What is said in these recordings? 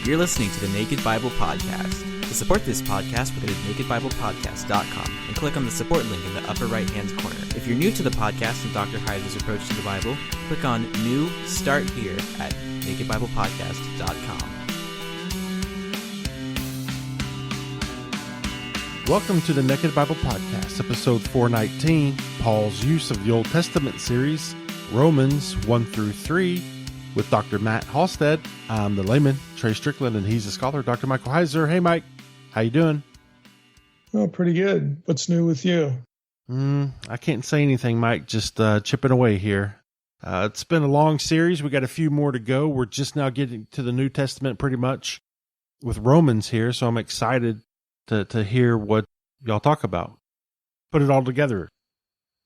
You're listening to the Naked Bible Podcast. To support this podcast, go to nakedbiblepodcast.com and click on the support link in the upper right-hand corner. If you're new to the podcast and Dr. Heiser's approach to the Bible, click on New Start Here at nakedbiblepodcast.com. Welcome to the Naked Bible Podcast, episode 419, Paul's use of the Old Testament series, Romans 1 through 3, with Dr. Matt Halstead. I'm the layman, Trey Strickland, and he's a scholar, Dr. Michael Heiser. Hey, Mike. How you doing? Oh, pretty good. What's new with you? I can't say anything, Mike. Just chipping away here. It's been a long series. We got a few more to go. We're just now getting to the New Testament pretty much with Romans here, so I'm excited to hear what y'all talk about. Put it all together.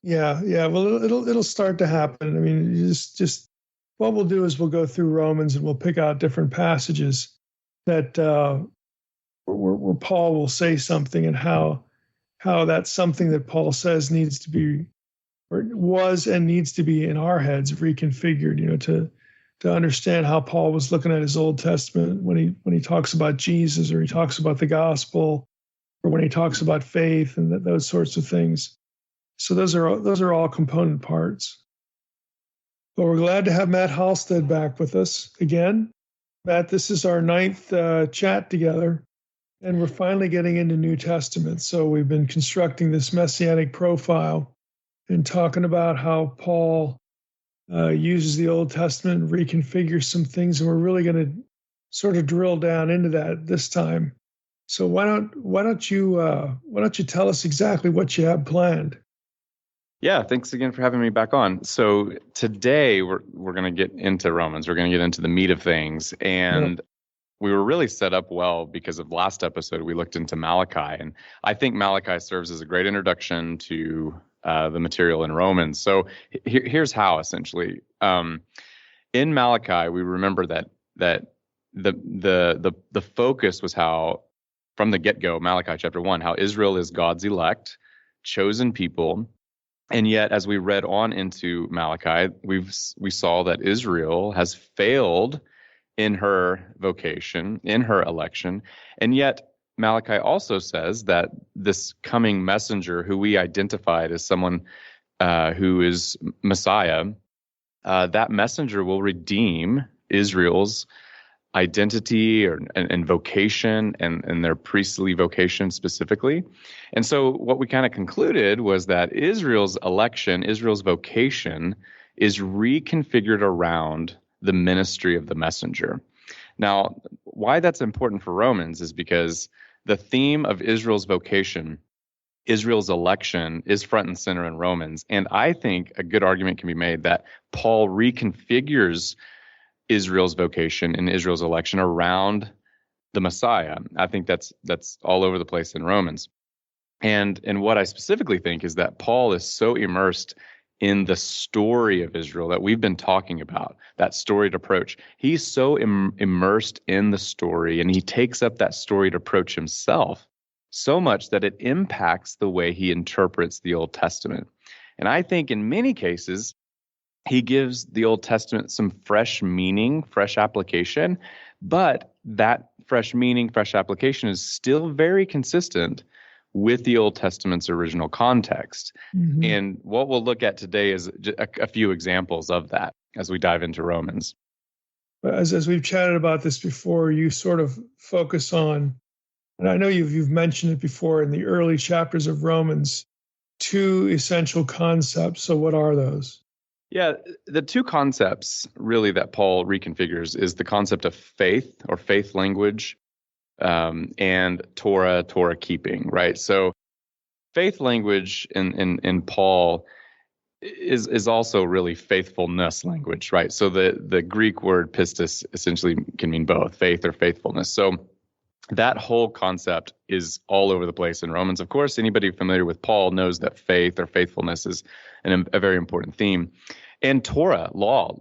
Yeah. Well, it'll start to happen. I mean, just what we'll do is we'll go through Romans and we'll pick out different passages that where Paul will say something and how that's something that Paul says needs to be, or was and needs to be in our heads reconfigured. To understand how Paul was looking at his Old Testament when he talks about Jesus, or he talks about the gospel, or when he talks about faith and those sorts of things. So those are all component parts. But we're glad to have Matt Halstead back with us again. Matt, this is our 9th chat together, and we're finally getting into New Testament. So we've been constructing this messianic profile and talking about how Paul uses the Old Testament, reconfigures some things, and we're really going to sort of drill down into that this time. So why don't you tell us exactly what you have planned? Yeah, thanks again for having me back on. So today we're going to get into Romans. We're going to get into the meat of things, and we were really set up well because of last episode we looked into Malachi, and I think Malachi serves as a great introduction to the material in Romans. So here's how, essentially. In Malachi, we remember that the focus was how, from the get-go, Malachi chapter 1, how Israel is God's elect, chosen people. And yet, as we read on into Malachi, we saw that Israel has failed in her vocation, in her election. And yet, Malachi also says that this coming messenger, who we identified as someone who is Messiah, that messenger will redeem Israel's identity and vocation and their priestly vocation specifically. And so what we kind of concluded was that Israel's election, Israel's vocation, is reconfigured around the ministry of the messenger. Now, why that's important for Romans is because the theme of Israel's vocation, Israel's election, is front and center in Romans. And I think a good argument can be made that Paul reconfigures Israel's vocation and Israel's election around the Messiah. I think that's all over the place in Romans. And what I specifically think is that Paul is so immersed in the story of Israel that we've been talking about, that storied approach. He's so immersed in the story, and he takes up that storied approach himself so much that it impacts the way he interprets the Old Testament. And I think in many cases, he gives the Old Testament some fresh meaning, fresh application, but that fresh meaning, fresh application is still very consistent with the Old Testament's original context. Mm-hmm. And what we'll look at today is a few examples of that as we dive into Romans. As we've chatted about this before, you sort of focus on, and I know you've mentioned it before in the early chapters of Romans, 2 essential concepts. So what are those? Yeah, the 2 concepts really that Paul reconfigures is the concept of faith or faith language and Torah keeping, right? So faith language in Paul is also really faithfulness language, right? So the Greek word pistis essentially can mean both faith or faithfulness. So that whole concept is all over the place in Romans. Of course, anybody familiar with Paul knows that faith or faithfulness is a very important theme. And Torah, law,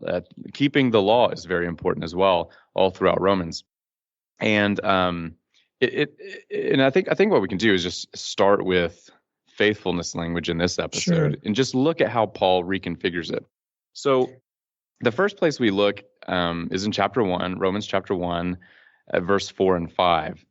keeping the law is very important as well, all throughout Romans. And and I think what we can do is just start with faithfulness language in this episode and just look at how Paul reconfigures it. So the first place we look is in chapter 1, Romans chapter 1. at verse 4 and 5.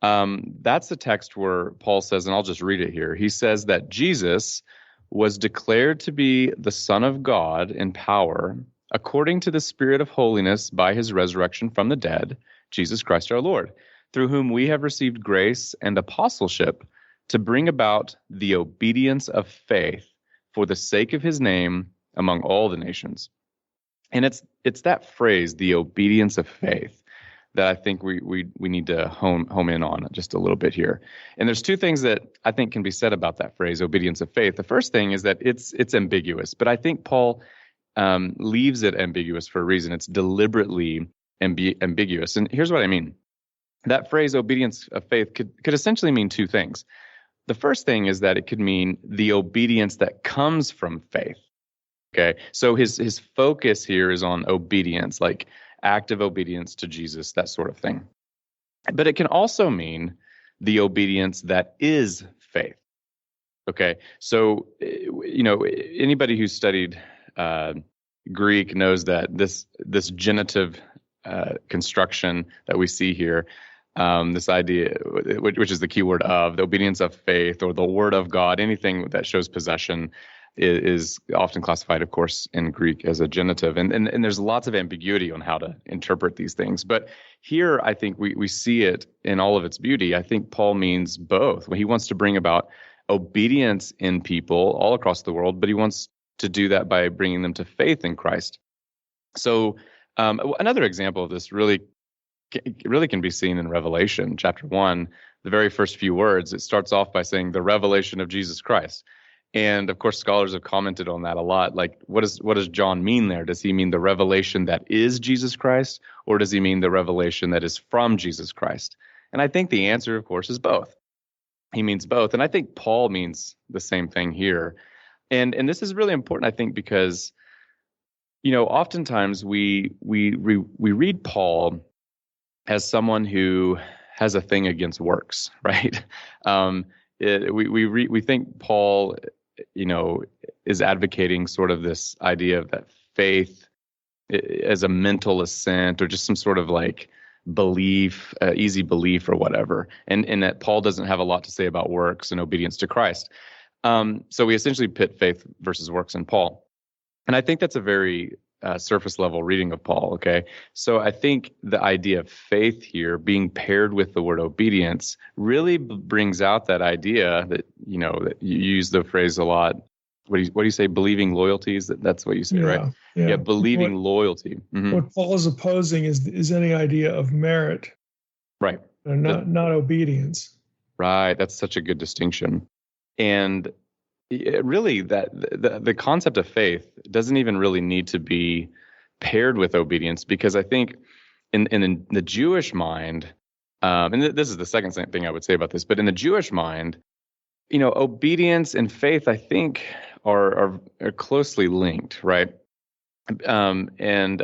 That's the text where Paul says, and I'll just read it here. He says that Jesus was declared to be the Son of God in power, according to the Spirit of holiness by his resurrection from the dead, Jesus Christ our Lord, through whom we have received grace and apostleship to bring about the obedience of faith for the sake of his name among all the nations. And it's that phrase, the obedience of faith, that I think we need to home in on just a little bit here. And there's two things that I think can be said about that phrase, obedience of faith. The first thing is that it's ambiguous, but I think Paul leaves it ambiguous for a reason. It's deliberately ambiguous. And here's what I mean. That phrase, obedience of faith, could essentially mean two things. The first thing is that it could mean the obedience that comes from faith. Okay, so his focus here is on obedience, like active obedience to Jesus, that sort of thing. But it can also mean the obedience that is faith. Okay, so anybody who's studied Greek knows that this genitive construction that we see here, this idea, which is the key word of, the obedience of faith or the word of God, anything that shows possession is often classified, of course, in Greek as a genitive. And there's lots of ambiguity on how to interpret these things. But here, I think we see it in all of its beauty. I think Paul means both. He wants to bring about obedience in people all across the world, but he wants to do that by bringing them to faith in Christ. So another example of this really can be seen in Revelation chapter 1. The very first few words, it starts off by saying the revelation of Jesus Christ. And of course, scholars have commented on that a lot. Like, what does John mean there? Does he mean the revelation that is Jesus Christ, or does he mean the revelation that is from Jesus Christ? And I think the answer, of course, is both. He means both. And I think Paul means the same thing here. And this is really important, I think, because, oftentimes we read Paul as someone who has a thing against works, right? We think Paul, is advocating sort of this idea of that faith as a mental assent or just some sort of like belief, easy belief or whatever, and that Paul doesn't have a lot to say about works and obedience to Christ. So we essentially pit faith versus works in Paul. And I think that's a very surface level reading of Paul. Okay. So I think the idea of faith here being paired with the word obedience really brings out that idea that, that you use the phrase a lot. What do you say? Believing loyalties. That's what you say, right? Yeah. Believing loyalty. Mm-hmm. What Paul is opposing is any idea of merit. Right. Not obedience. Right. That's such a good distinction. And really, that the concept of faith doesn't even really need to be paired with obedience, because I think in the Jewish mind, and this is the second thing I would say about this, but in the Jewish mind, obedience and faith, I think, are closely linked, right? And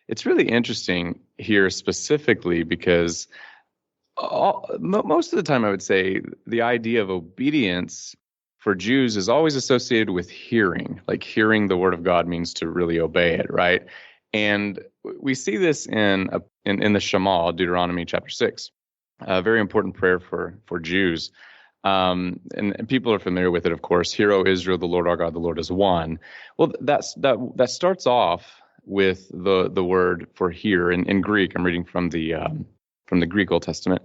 it's really interesting here specifically because most of the time, I would say the idea of obedience for Jews is always associated with hearing. Like hearing the word of God means to really obey it, right? And we see this in the Shema, Deuteronomy chapter 6, a very important prayer for Jews. And people are familiar with it, of course. Hear, O Israel, the Lord our God, the Lord is one. Well, that starts off with the word for hear in Greek. I'm reading from the Greek Old Testament.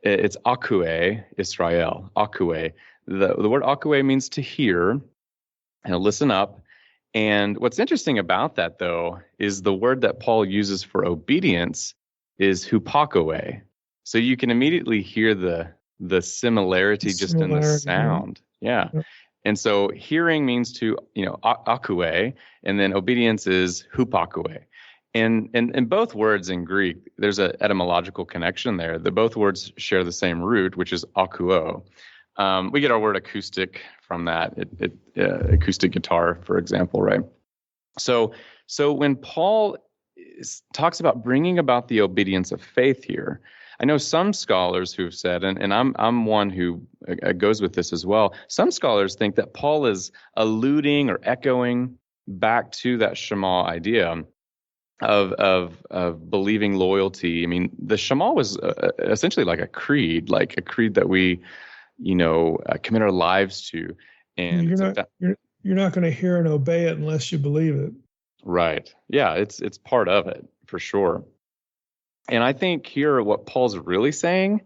It's akue Israel, akue. The word akue means to hear and listen up. And what's interesting about that, though, is the word that Paul uses for obedience is hupakoe. So you can immediately hear the similarity just in the sound. Yeah. And so hearing means to, akue, and then obedience is hupakoe. And in both words in Greek, there's an etymological connection there. Both words share the same root, which is akuo. We get our word acoustic from that, acoustic guitar, for example, right? So when Paul talks about bringing about the obedience of faith here, I know some scholars who've said, and I'm one who goes with this as well. Some scholars think that Paul is alluding or echoing back to that Shema idea of believing loyalty. I mean, the Shema was essentially like a creed that we, commit our lives to. And you're not going to hear and obey it unless you believe it. Right. Yeah, it's part of it for sure. And I think here what Paul's really saying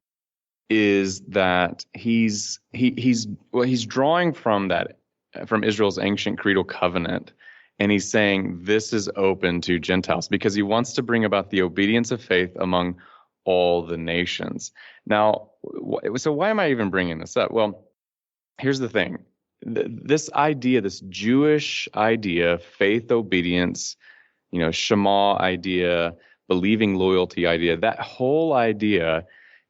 is that he's drawing from Israel's ancient creedal covenant, and he's saying this is open to Gentiles because he wants to bring about the obedience of faith among all the nations. Now, so why am I even bringing this up? Well, here's the thing. This idea, this Jewish idea, faith, obedience, Shema idea, believing loyalty idea, that whole idea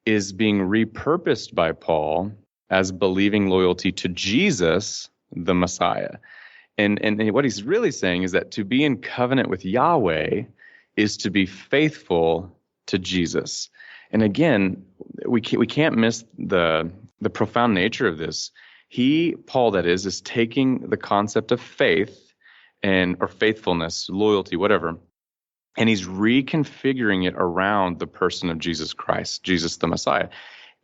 is being repurposed by Paul as believing loyalty to Jesus, the Messiah. And what he's really saying is that to be in covenant with Yahweh is to be faithful to Jesus. And again, we can't miss the profound nature of this. Paul, that is taking the concept of faith or faithfulness, loyalty, whatever, and he's reconfiguring it around the person of Jesus Christ, Jesus the Messiah.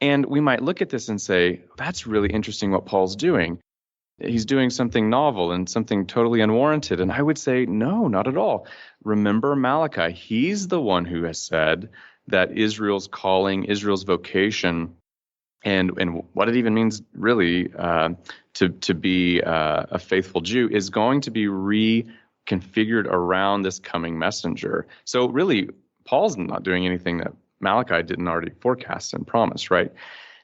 And we might look at this and say, that's really interesting what Paul's doing. He's doing something novel and something totally unwarranted. And I would say, no, not at all. Remember Malachi. He's the one who has said that Israel's calling, Israel's vocation, and what it even means really to be a faithful Jew is going to be reconfigured around this coming messenger. So really, Paul's not doing anything that Malachi didn't already forecast and promise, right?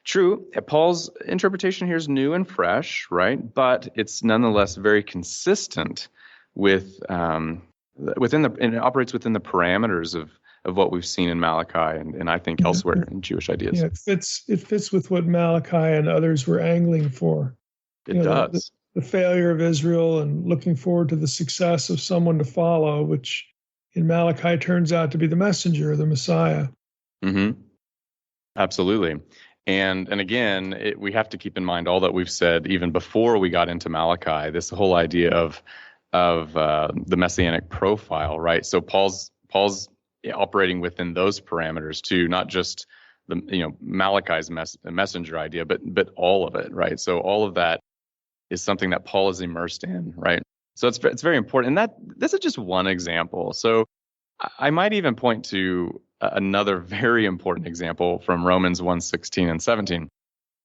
True, Paul's interpretation here is new and fresh, right? But it's nonetheless very consistent with and it operates within the parameters of what we've seen in Malachi and I think elsewhere in Jewish ideas. Yeah, it fits with what Malachi and others were angling for. It does. The failure of Israel and looking forward to the success of someone to follow, which in Malachi turns out to be the messenger, the Messiah. Mm-hmm. Absolutely. And again, we have to keep in mind all that we've said even before we got into Malachi, this whole idea of the messianic profile, right? So Paul's operating within those parameters too, not just Malachi's messenger idea, but all of it, right? So all of that is something that Paul is immersed in, right? So it's very important. And this is just one example. So I might even point to another very important example from Romans 1:16 and 17.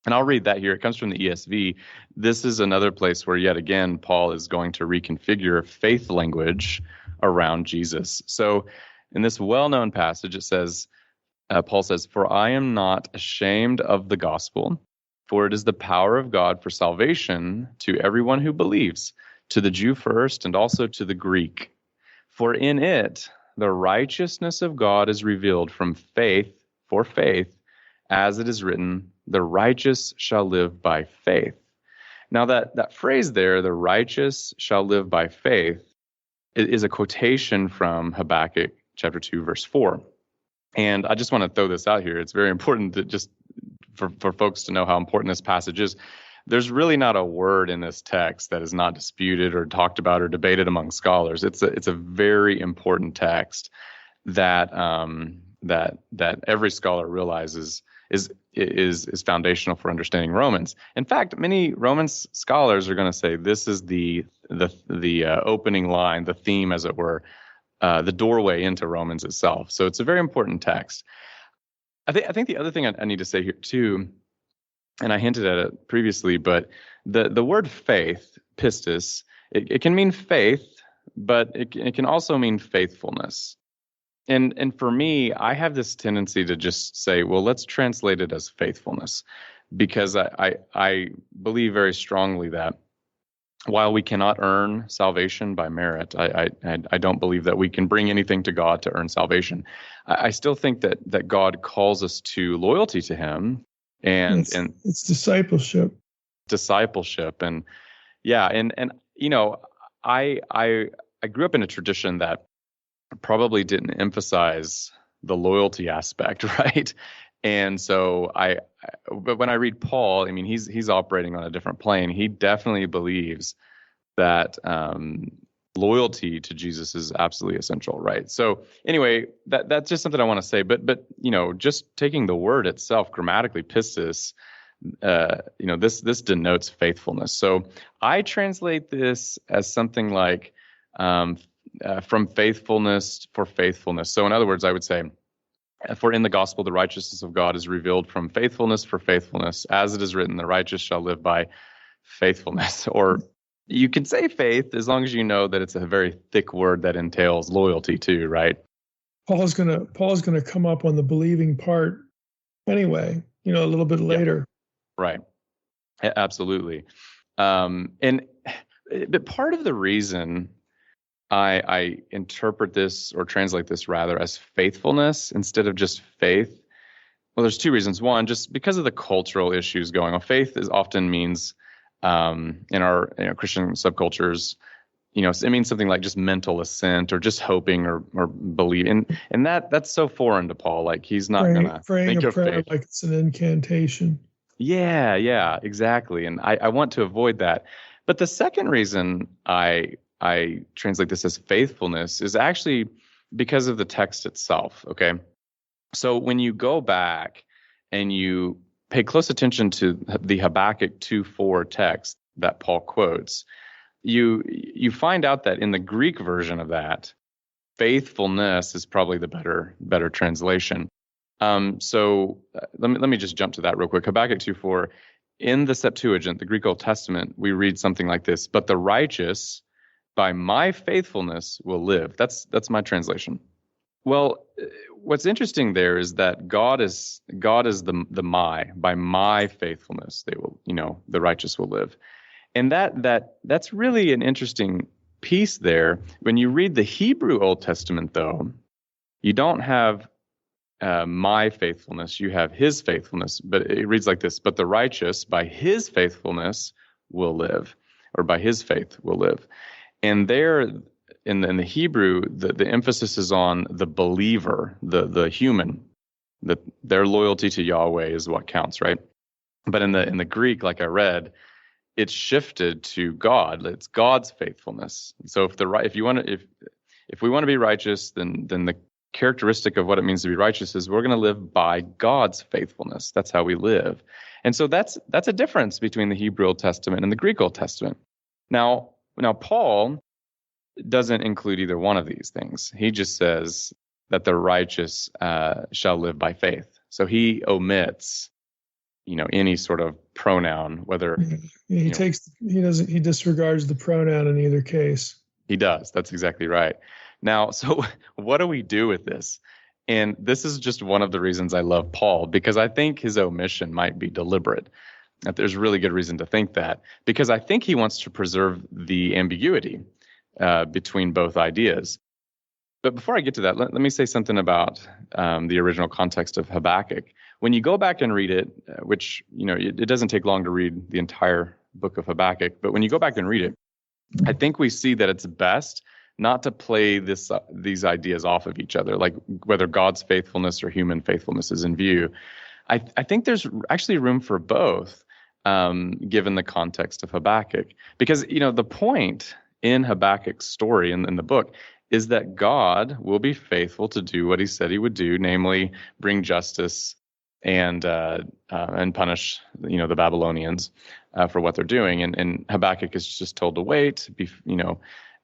And I'll read that here. It comes from the ESV. This is another place where, yet again, Paul is going to reconfigure faith language around Jesus. So in this well-known passage, it says, Paul says, "For I am not ashamed of the gospel, for it is the power of God for salvation to everyone who believes, to the Jew first and also to the Greek. For in it the righteousness of God is revealed from faith for faith, as it is written, the righteous shall live by faith." Now that phrase there, the righteous shall live by faith, is a quotation from Habakkuk chapter 2, verse 4. And I just want to throw this out here. It's very important that just for folks to know how important this passage is. There's really not a word in this text that is not disputed or talked about or debated among scholars. It's a very important text that every scholar realizes is foundational for understanding Romans. In fact, many Romans scholars are going to say this is the opening line, the theme, as it were, the doorway into Romans itself. So it's a very important text. I think the other thing I need to say here too, and I hinted at it previously, but the word faith, pistis, it can mean faith, but it can also mean faithfulness. And for me, I have this tendency to just say, well, let's translate it as faithfulness, because I believe very strongly that while we cannot earn salvation by merit, I don't believe that we can bring anything to God to earn salvation. I still think that God calls us to loyalty to Him, and it's discipleship. And yeah, and I grew up in a tradition that probably didn't emphasize the loyalty aspect, right? And so but when I read Paul, I mean, he's operating on a different plane. He definitely believes that loyalty to Jesus is absolutely essential, right? So anyway, that's just something I want to say. But just taking the word itself grammatically, pistis, this denotes faithfulness. So I translate this as something like from faithfulness for faithfulness. So in other words, I would say, for in the gospel, the righteousness of God is revealed from faithfulness for faithfulness, as it is written, the righteous shall live by faithfulness. Or you can say faith as long as you know that it's a very thick word that entails loyalty too, right? Paul's gonna come up on the believing part anyway, a little bit later. Right. Absolutely. But part of the reason I interpret this, or translate this rather, as faithfulness instead of just faith, well, there's two reasons. One, just because of the cultural issues going on. Faith often means in our Christian subcultures, it means something like just mental assent or just hoping or believing, and that's so foreign to Paul. Like, he's not going to praying think a of prayer faith like it's an incantation. Yeah, exactly. And I want to avoid that. But the second reason I translate this as faithfulness is actually because of the text itself. Okay. So when you go back and you pay close attention to the Habakkuk 2:4 text that Paul quotes, you find out that in the Greek version of that, faithfulness is probably the better translation. So let me just jump to that real quick. Habakkuk 2:4, in the Septuagint, the Greek Old Testament, we read something like this: "But the righteous, by my faithfulness, will live." That's my translation. Well, what's interesting there is that God is the by my faithfulness they will, the righteous will live, and that's really an interesting piece there. When you read the Hebrew Old Testament, though, you don't have my faithfulness, you have his faithfulness. But it reads like this: "But the righteous by his faithfulness will live," or "by his faith will live." And there in the Hebrew, the emphasis is on the believer, the human, that their loyalty to Yahweh is what counts, right? But in the Greek, like I read, it's shifted to God. It's God's faithfulness. So if we want to be righteous, then the characteristic of what it means to be righteous is we're going to live by God's faithfulness. That's how we live. And so that's a difference between the Hebrew Old Testament and the Greek Old Testament. Now Paul doesn't include either one of these things. He just says that the righteous shall live by faith. So he omits, any sort of pronoun, whether he disregards the pronoun in either case. He does. That's exactly right. Now, so what do we do with this? And this is just one of the reasons I love Paul, because I think his omission might be deliberate. There's really good reason to think that, because I think he wants to preserve the ambiguity between both ideas. But before I get to that, let me say something about the original context of Habakkuk. When you go back and read it, which, it doesn't take long to read the entire book of Habakkuk, but when you go back and read it, I think we see that it's best not to play these ideas off of each other, like whether God's faithfulness or human faithfulness is in view. I think there's actually room for both, given the context of Habakkuk. Because, the point in Habakkuk's story in the book is that God will be faithful to do what he said he would do, namely bring justice and punish, the Babylonians for what they're doing. And Habakkuk is just told to wait,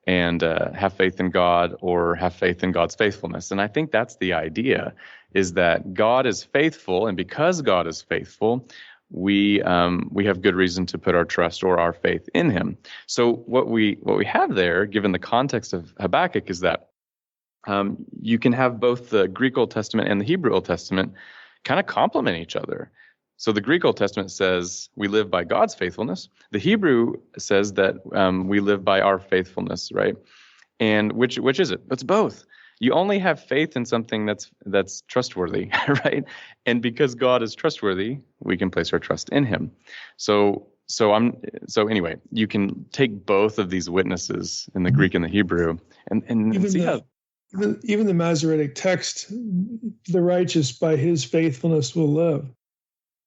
and have faith in God, or have faith in God's faithfulness. And I think that's the idea, is that God is faithful, and because God is faithful, we have good reason to put our trust or our faith in him. So what we have there, given the context of Habakkuk, is that you can have both the Greek Old Testament and the Hebrew Old Testament kind of complement each other. So the Greek Old Testament says we live by God's faithfulness. The Hebrew says that we live by our faithfulness, right? And which is it? It's both. You only have faith in something that's trustworthy, right? And because God is trustworthy, we can place our trust in him. So anyway, you can take both of these witnesses in the Greek and the Hebrew and see how even the Masoretic text, the righteous by his faithfulness will live.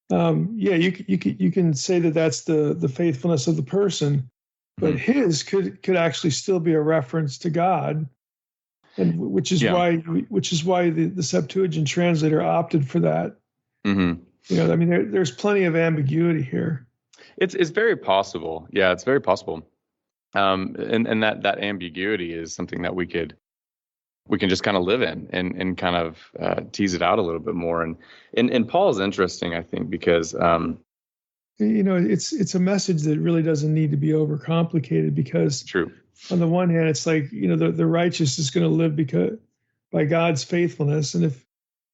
You can say that that's the faithfulness of the person, but his could actually still be a reference to God, and which is why the Septuagint translator opted for that. Mm-hmm. I mean, there's plenty of ambiguity here. It's very possible. Yeah, it's very possible. And that ambiguity is something that we can just kind of live in and kind of tease it out a little bit more. And Paul is interesting, I think, because it's a message that really doesn't need to be overcomplicated, because true. On the one hand, it's like, the righteous is going to live by God's faithfulness, and if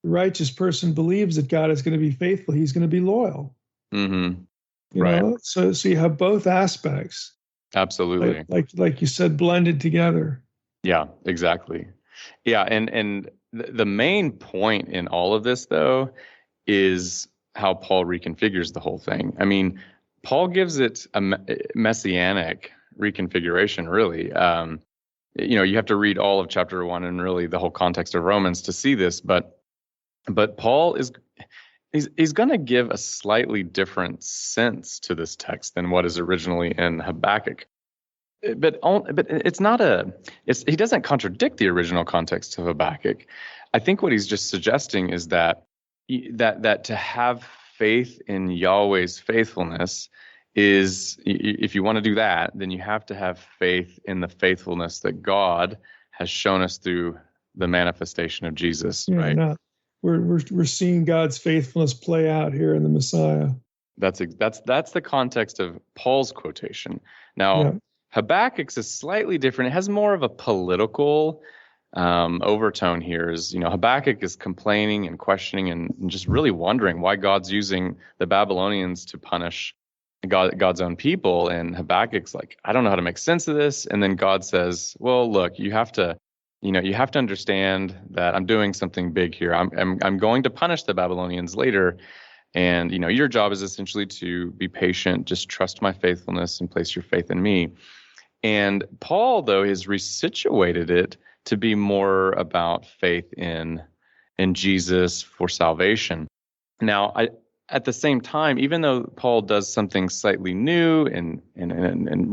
the righteous person believes that God is going to be faithful, he's going to be loyal. Mm-hmm. You know? So you have both aspects. Absolutely. Like you said, blended together. Yeah, exactly. Yeah. And the main point in all of this, though, is how Paul reconfigures the whole thing. I mean, Paul gives it a messianic reconfiguration, really. You have to read all of chapter 1 and really the whole context of Romans to see this, but Paul he's going to give a slightly different sense to this text than what is originally in Habakkuk. But it's not he doesn't contradict the original context of Habakkuk. I think what he's just suggesting is that to have faith in Yahweh's faithfulness is, if you want to do that, then you have to have faith in the faithfulness that God has shown us through the manifestation of Jesus, right? We're seeing God's faithfulness play out here in the Messiah. That's the context of Paul's quotation. Now, Habakkuk's is slightly different. It has more of a political overtone here. Habakkuk is complaining and questioning and just really wondering why God's using the Babylonians to punish God's own people. And Habakkuk's like, I don't know how to make sense of this. And then God says, well, look, you have to understand that I'm doing something big here. I'm going to punish the Babylonians later. And, your job is essentially to be patient, just trust my faithfulness and place your faith in me. And Paul, though, has resituated it to be more about faith in Jesus for salvation. Now, at the same time, even though Paul does something slightly new and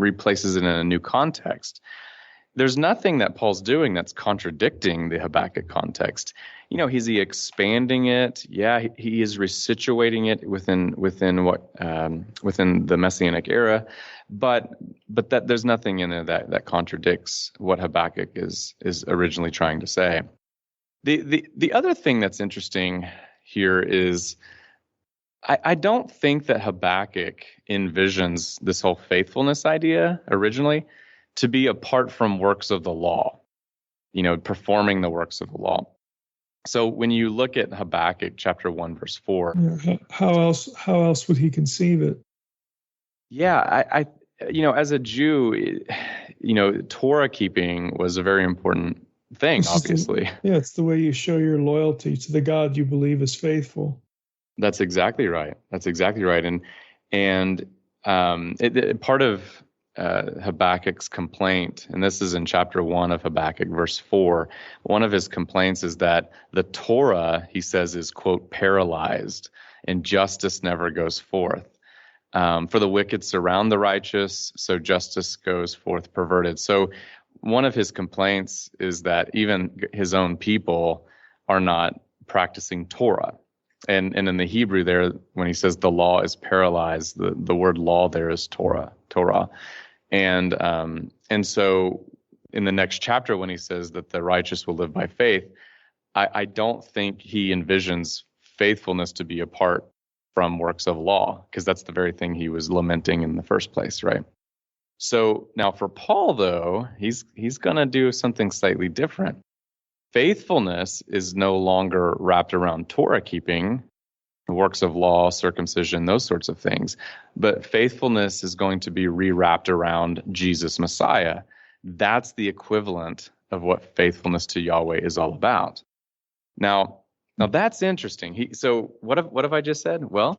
replaces it in a new context, there's nothing that Paul's doing that's contradicting the Habakkuk context. Is he expanding it? Yeah, he is resituating it within the Messianic era, but that there's nothing in there that contradicts what Habakkuk is originally trying to say. The other thing that's interesting here is I don't think that Habakkuk envisions this whole faithfulness idea originally to be apart from works of the law, performing the works of the law. So when you look at Habakkuk chapter 1, verse 4. How else would he conceive it? Yeah, I as a Jew, Torah keeping was a very important thing, obviously. It's the way you show your loyalty to the God you believe is faithful. That's exactly right. And part of Habakkuk's complaint, and this is in chapter 1 of Habakkuk, verse 4, one of his complaints is that the Torah, he says, is, quote, paralyzed, and justice never goes forth. For the wicked surround the righteous, so justice goes forth perverted. So one of his complaints is that even his own people are not practicing Torah. And in the Hebrew there, when he says the law is paralyzed, the word law there is Torah. And so in the next chapter, when he says that the righteous will live by faith, I don't think he envisions faithfulness to be apart from works of law, because that's the very thing he was lamenting in the first place, right? So now for Paul, though, he's going to do something slightly different. Faithfulness is no longer wrapped around Torah keeping, works of law, circumcision, those sorts of things. But faithfulness is going to be rewrapped around Jesus Messiah. That's the equivalent of what faithfulness to Yahweh is all about. Now that's interesting. So what have I just said? Well,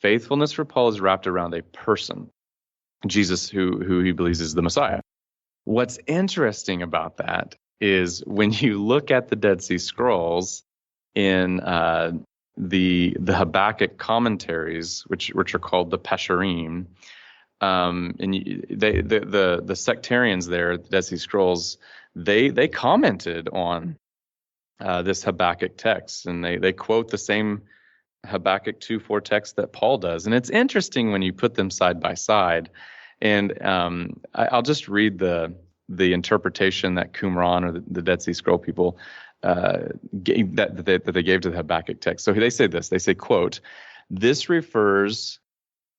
faithfulness for Paul is wrapped around a person, Jesus, who he believes is the Messiah. What's interesting about that is when you look at the Dead Sea Scrolls in the Habakkuk commentaries, which are called the Pesharim, And the sectarians there, the Dead Sea Scrolls, they commented on this Habakkuk text, and they quote the same Habakkuk 2:4 text that Paul does. And it's interesting when you put them side by side. And I'll just read the interpretation that Qumran, or the Dead Sea Scroll people, gave, that they gave to the Habakkuk text. So they say this. They say, quote, "This refers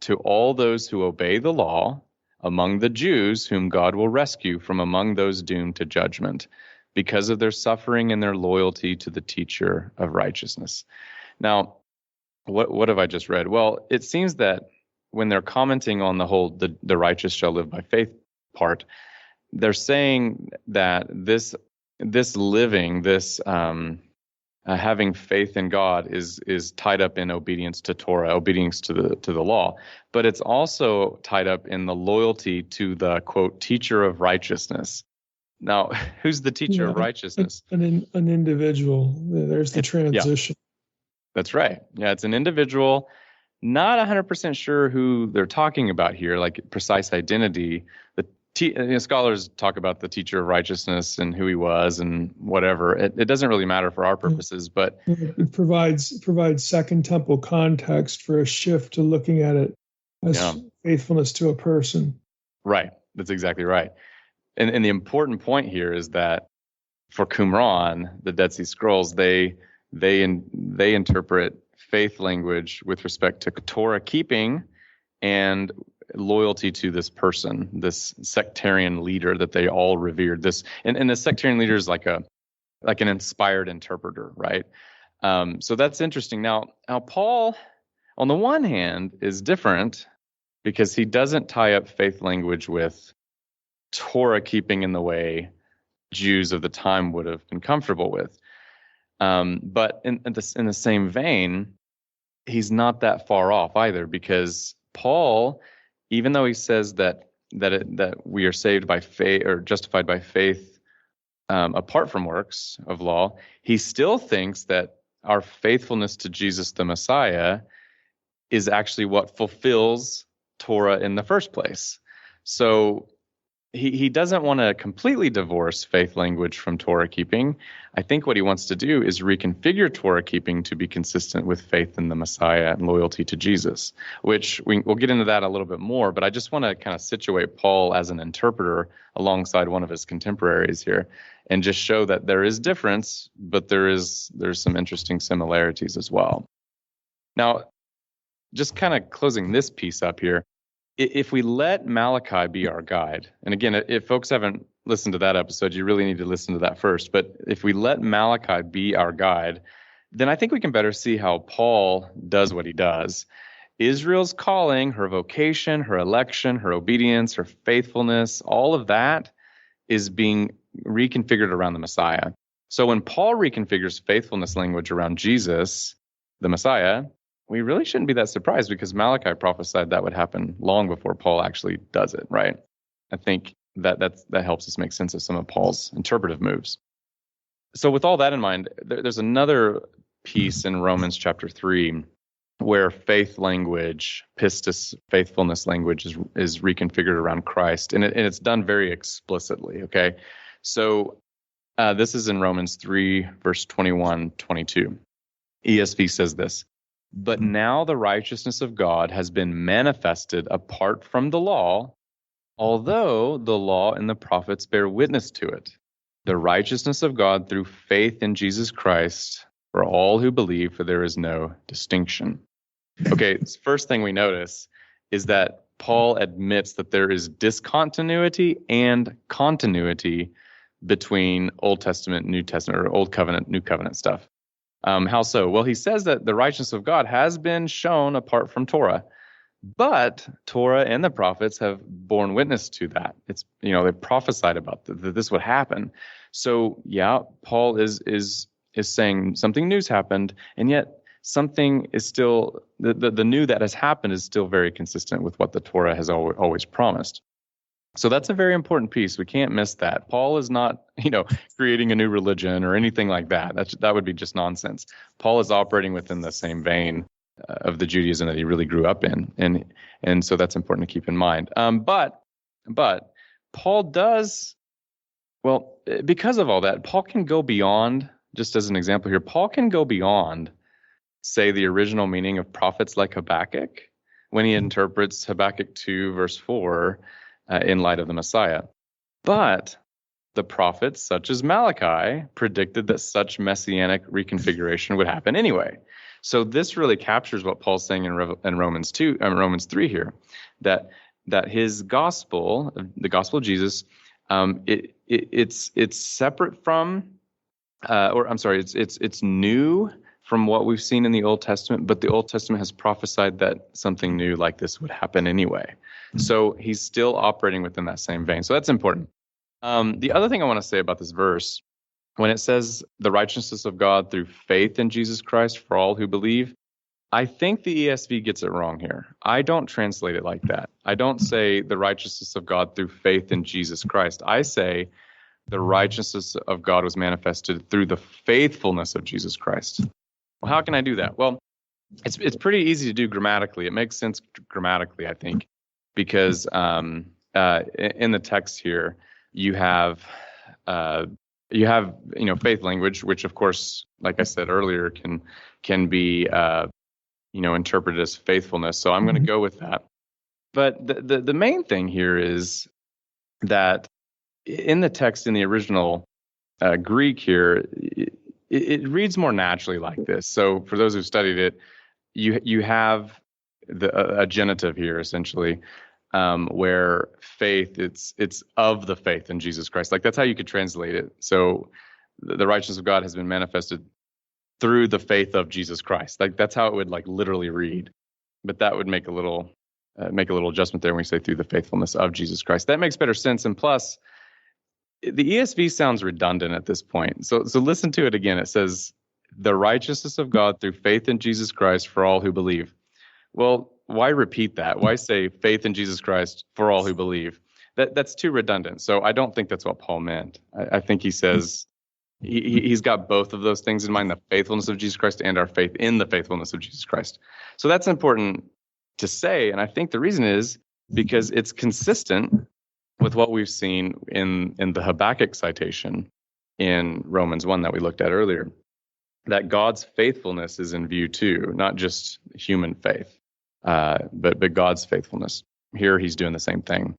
to all those who obey the law among the Jews, whom God will rescue from among those doomed to judgment, because of their suffering and their loyalty to the teacher of righteousness." Now, what have I just read? Well, it seems that when they're commenting on the whole the righteous shall live by faith part, they're saying that this living, this having faith in God is tied up in obedience to Torah, obedience to the law, but it's also tied up in the loyalty to the, quote, teacher of righteousness. Now, who's the teacher of righteousness? An individual. There's the transition. Yeah, that's right. Yeah, it's an individual. Not 100% sure who they're talking about here, like precise identity. Scholars talk about the teacher of righteousness and who he was and whatever. It doesn't really matter for our purposes, but it provides Second Temple context for a shift to looking at it as faithfulness to a person. Right. That's exactly right. And the important point here is that for Qumran, the Dead Sea Scrolls, they interpret faith language with respect to Torah keeping and loyalty to this person, this sectarian leader that they all revered. And the sectarian leader is like an inspired interpreter, right? So that's interesting. Now Paul, on the one hand, is different because he doesn't tie up faith language with Torah keeping in the way Jews of the time would have been comfortable with. But in the same vein, he's not that far off either, because Paul, even though he says that we are saved by faith or justified by faith apart from works of law, he still thinks that our faithfulness to Jesus the Messiah is actually what fulfills Torah in the first place. So he doesn't want to completely divorce faith language from Torah keeping. I think what he wants to do is reconfigure Torah keeping to be consistent with faith in the Messiah and loyalty to Jesus, which we'll get into that a little bit more. But I just want to kind of situate Paul as an interpreter alongside one of his contemporaries here and just show that there is difference, but there's some interesting similarities as well. Now, just kind of closing this piece up here, if we let Malachi be our guide, and again, if folks haven't listened to that episode, you really need to listen to that first. But if we let Malachi be our guide, then I think we can better see how Paul does what he does. Israel's calling, her vocation, her election, her obedience, her faithfulness, all of that is being reconfigured around the Messiah. So when Paul reconfigures faithfulness language around Jesus, the Messiah, we really shouldn't be that surprised, because Malachi prophesied that would happen long before Paul actually does it, right? I think that helps us make sense of some of Paul's interpretive moves. So with all that in mind, there's another piece in Romans chapter 3 where faith language, pistis, faithfulness language is reconfigured around Christ, and it's done very explicitly, okay? So this is in Romans 3, verse 21, 22. ESV says this: "But now the righteousness of God has been manifested apart from the law, although the law and the prophets bear witness to it. The righteousness of God through faith in Jesus Christ for all who believe, for there is no distinction." Okay, first thing we notice is that Paul admits that there is discontinuity and continuity between Old Testament, New Testament, or Old Covenant, New Covenant stuff. How so? Well, he says that the righteousness of God has been shown apart from Torah, but Torah and the prophets have borne witness to that. It's, they prophesied about that this would happen. So yeah, Paul is saying something new's happened, and yet something is still, the new that has happened is still very consistent with what the Torah has always promised. So that's a very important piece. We can't miss that. Paul is not, creating a new religion or anything like that. That would be just nonsense. Paul is operating within the same vein of the Judaism that he really grew up in, and so that's important to keep in mind. But Paul does well because of all that. Paul can go beyond. Just as an example here, Paul can go beyond, say, the original meaning of prophets like Habakkuk when he interprets Habakkuk 2 verse 4 in light of the Messiah. But the prophets, such as Malachi, predicted that such messianic reconfiguration would happen anyway. So this really captures what Paul's saying in Romans 3 here, that his gospel, the gospel of Jesus, it's separate from, it's new from what we've seen in the Old Testament, but the Old Testament has prophesied that something new like this would happen anyway. So he's still operating within that same vein. So that's important. The other thing I want to say about this verse, when it says the righteousness of God through faith in Jesus Christ for all who believe, I think the ESV gets it wrong here. I don't translate it like that. I don't say the righteousness of God through faith in Jesus Christ. I say the righteousness of God was manifested through the faithfulness of Jesus Christ. Well, how can I do that? Well, it's pretty easy to do grammatically. It makes sense grammatically, I think, because in the text here, you have faith language, which of course, like I said earlier, can be interpreted as faithfulness. So I'm going to go with that. But the main thing here is that in the text, in the original Greek here, it reads more naturally like this. So for those who've studied it, you have a genitive here essentially. Where faith, it's of the faith in Jesus Christ. Like that's how you could translate it. So the righteousness of God has been manifested through the faith of Jesus Christ. Like that's how it would like literally read. But that would make a little adjustment there when we say through the faithfulness of Jesus Christ. That makes better sense. And plus, the ESV sounds redundant at this point. So listen to it again. It says the righteousness of God through faith in Jesus Christ for all who believe. Well, why repeat that? Why say faith in Jesus Christ for all who believe? That's too redundant. So I don't think that's what Paul meant. I think he says he's got both of those things in mind, the faithfulness of Jesus Christ and our faith in the faithfulness of Jesus Christ. So that's important to say. And I think the reason is because it's consistent with what we've seen in the Habakkuk citation in Romans 1 that we looked at earlier, that God's faithfulness is in view too, not just human faith. But God's faithfulness. Here he's doing the same thing.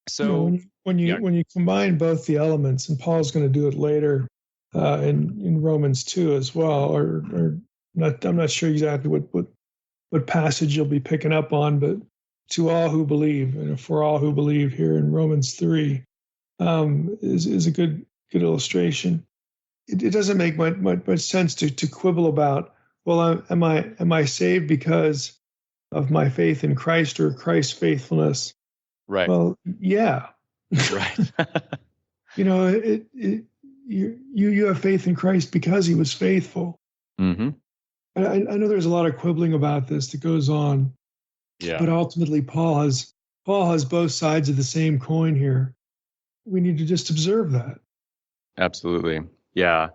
So when you combine both the elements, and Paul's going to do it later in Romans 2 as well, or not, I'm not sure exactly what passage you'll be picking up on, but to all who believe, and for all who believe here in Romans 3 is a good illustration. It doesn't make much sense to quibble about, well, am I saved because of my faith in Christ or Christ's faithfulness? Right. Well, yeah. Right. You have faith in Christ because he was faithful. Mm-hmm. I know there's a lot of quibbling about this that goes on. Yeah. But ultimately, Paul has both sides of the same coin here. We need to just observe that. Absolutely. Yeah.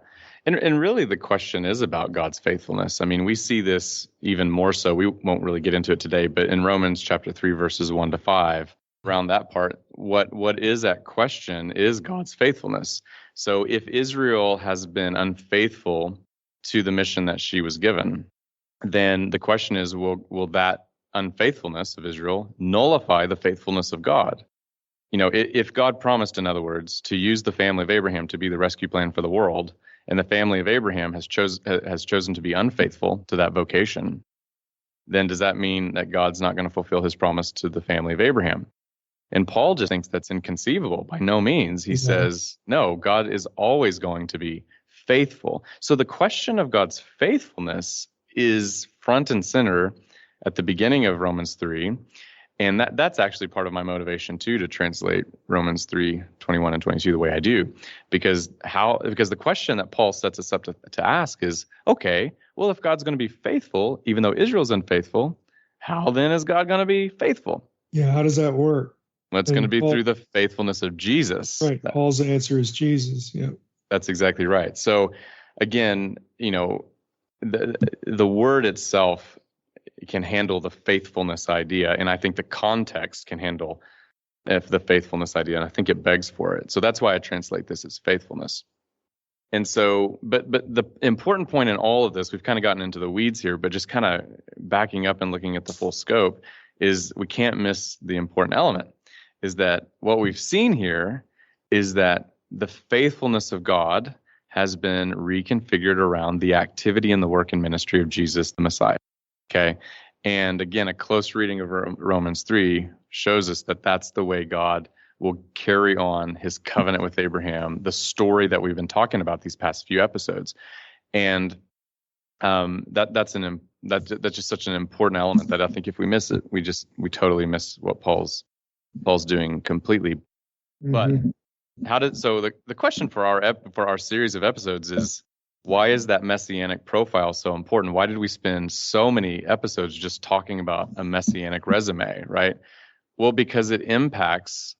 And really the question is about God's faithfulness. I mean, we see this even more so. We won't really get into it today, but in Romans chapter 3, verses 1-5, around that part, what is at question is God's faithfulness. So if Israel has been unfaithful to the mission that she was given, then the question is, will that unfaithfulness of Israel nullify the faithfulness of God? If God promised, in other words, to use the family of Abraham to be the rescue plan for the world, and the family of Abraham has chosen to be unfaithful to that vocation, then does that mean that God's not going to fulfill his promise to the family of Abraham? And Paul just thinks that's inconceivable. By no means. He says, no, God is always going to be faithful. So the question of God's faithfulness is front and center at the beginning of Romans 3. And that's actually part of my motivation too, to translate Romans 3:21 and 22 the way I do, because the question that Paul sets us up to ask is, okay, well, if God's going to be faithful, even though Israel's unfaithful, how then is God going to be faithful? Yeah, how does that work? Well, it's going to be through the faithfulness of Jesus. Right. Paul's answer is Jesus. Yeah. That's exactly right. So again, the word itself handle the faithfulness idea, and I think the context can handle the faithfulness idea, and I think it begs for it. So that's why I translate this as faithfulness. And so, but the important point in all of this, we've kind of gotten into the weeds here, but just kind of backing up and looking at the full scope, is we can't miss the important element, is that what we've seen here is that the faithfulness of God has been reconfigured around the activity and the work and ministry of Jesus, the Messiah. Okay. And again, a close reading of Romans 3 shows us that that's the way God will carry on his covenant with Abraham, the story that we've been talking about these past few episodes. And that's just such an important element that I think if we miss it, we totally miss what Paul's doing completely. Mm-hmm. But the question for our series of episodes is, why is that messianic profile so important? Why did we spend so many episodes just talking about a messianic resume, right? Well, because it impacts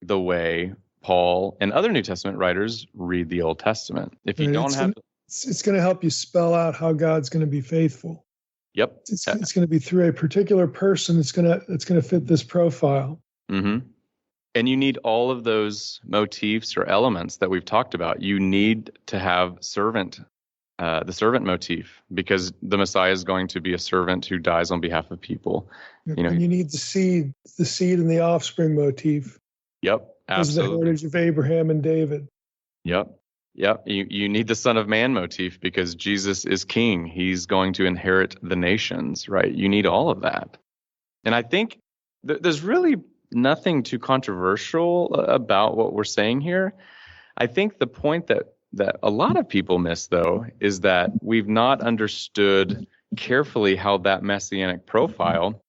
the way Paul and other New Testament writers read the Old Testament. If you don't have, it's going to help you spell out how God's going to be faithful. Yep, it's going to be through a particular person. It's going to fit this profile. Mm-hmm. And you need all of those motifs or elements that we've talked about. You need to have the servant motif, because the Messiah is going to be a servant who dies on behalf of people. And you need the seed and the offspring motif. Yep, absolutely. This is the heritage of Abraham and David. Yep. You need the Son of Man motif, because Jesus is king. He's going to inherit the nations, right? You need all of that. And I think there's really nothing too controversial about what we're saying here. I think the point that a lot of people miss, though, is that we've not understood carefully how that messianic profile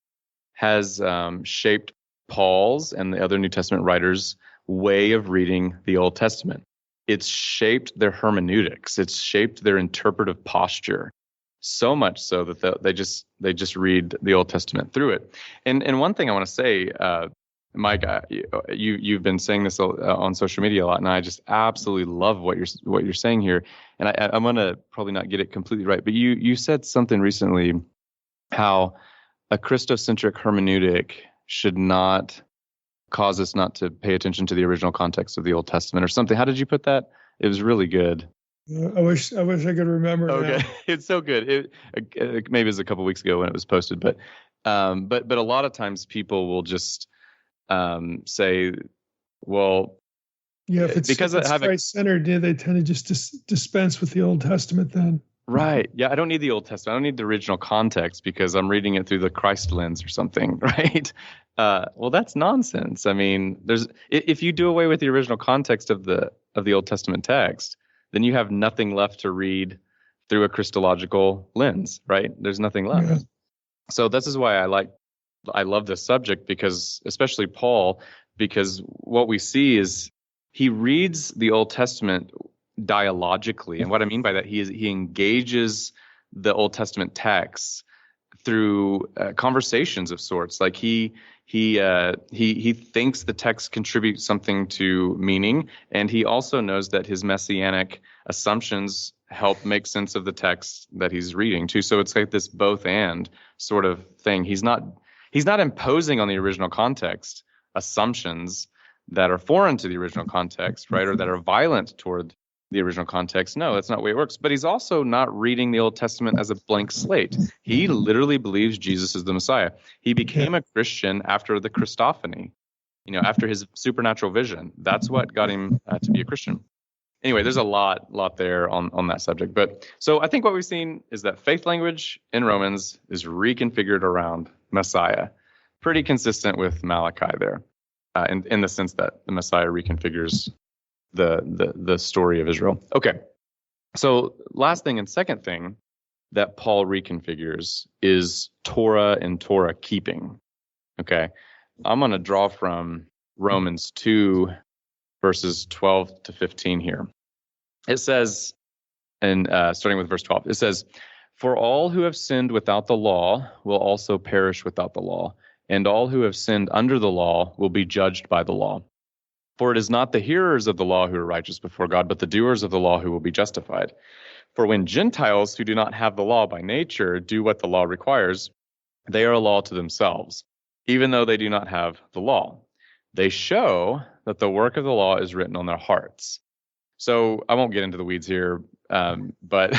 has shaped Paul's and the other New Testament writers' way of reading the Old Testament. It's shaped their hermeneutics. It's shaped their interpretive posture, so much so that they just read the Old Testament through it. And one thing I want to say, Mike, you've been saying this on social media a lot, and I just absolutely love what you're saying here. And I'm gonna probably not get it completely right, but you said something recently, how a Christocentric hermeneutic should not cause us not to pay attention to the original context of the Old Testament, or something. How did you put that? It was really good. I wish I could remember. Okay, it's so good. Maybe it was a couple weeks ago when it was posted, but a lot of times people will just say, well, yeah, if it's Christ-centered, they tend to just dispense with the Old Testament then. Right. Yeah, I don't need the Old Testament. I don't need the original context because I'm reading it through the Christ lens or something, right? Well, that's nonsense. I mean, if you do away with the original context of the Old Testament text, then you have nothing left to read through a Christological lens, right? There's nothing left. Yeah. So this is why I love this subject, because especially Paul, because what we see is he reads the Old Testament dialogically. And what I mean by that, he engages the Old Testament texts through conversations of sorts. Like he thinks the text contributes something to meaning, and he also knows that his messianic assumptions help make sense of the text that he's reading too. So it's like this both and sort of thing. He's not imposing on the original context assumptions that are foreign to the original context, right, or that are violent toward the original context. No, that's not the way it works. But he's also not reading the Old Testament as a blank slate. He literally believes Jesus is the Messiah. He became a Christian after the Christophany, after his supernatural vision. That's what got him to be a Christian. Anyway, there's a lot there on that subject. But so I think what we've seen is that faith language in Romans is reconfigured around Messiah, pretty consistent with Malachi there, in the sense that the Messiah reconfigures the story of Israel. Okay, so last thing and second thing that Paul reconfigures is Torah and Torah keeping. Okay, I'm going to draw from Romans 2, verses 12 to 15 here. It says, and starting with verse 12, it says, "For all who have sinned without the law will also perish without the law, and all who have sinned under the law will be judged by the law. For it is not the hearers of the law who are righteous before God, but the doers of the law who will be justified. For when Gentiles who do not have the law by nature do what the law requires, They are a law to themselves, even though they do not have the law. They show that the work of the law is written on their hearts. So I won't get into the weeds here, but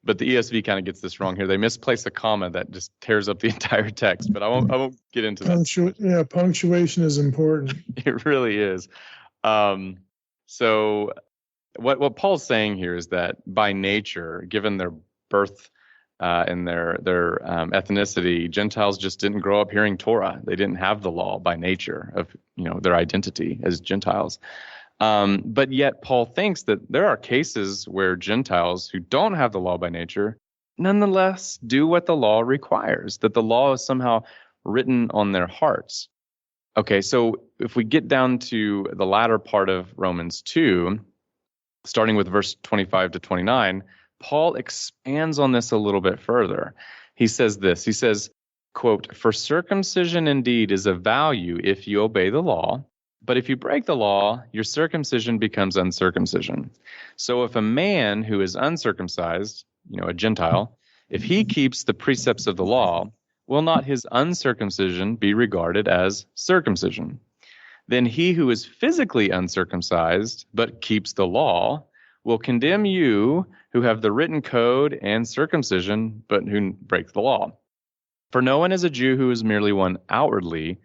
the ESV kind of gets this wrong here. They misplace a comma that just tears up the entire text. But I won't get into that. Punctuation is important. It really is. So what Paul's saying here is that by nature, given their birth and their ethnicity, Gentiles just didn't grow up hearing Torah. They didn't have the law by nature of their identity as Gentiles. But yet Paul thinks that there are cases where Gentiles who don't have the law by nature nonetheless do what the law requires, that the law is somehow written on their hearts. Okay, so if we get down to the latter part of Romans 2, starting with verse 25 to 29, Paul expands on this a little bit further. He says this, he says, quote, "For circumcision indeed is of value if you obey the law, but if you break the law, your circumcision becomes uncircumcision. So if a man who is uncircumcised, a Gentile, if he keeps the precepts of the law, will not his uncircumcision be regarded as circumcision? Then he who is physically uncircumcised but keeps the law will condemn you who have the written code and circumcision but who break the law. For no one is a Jew who is merely one outwardly,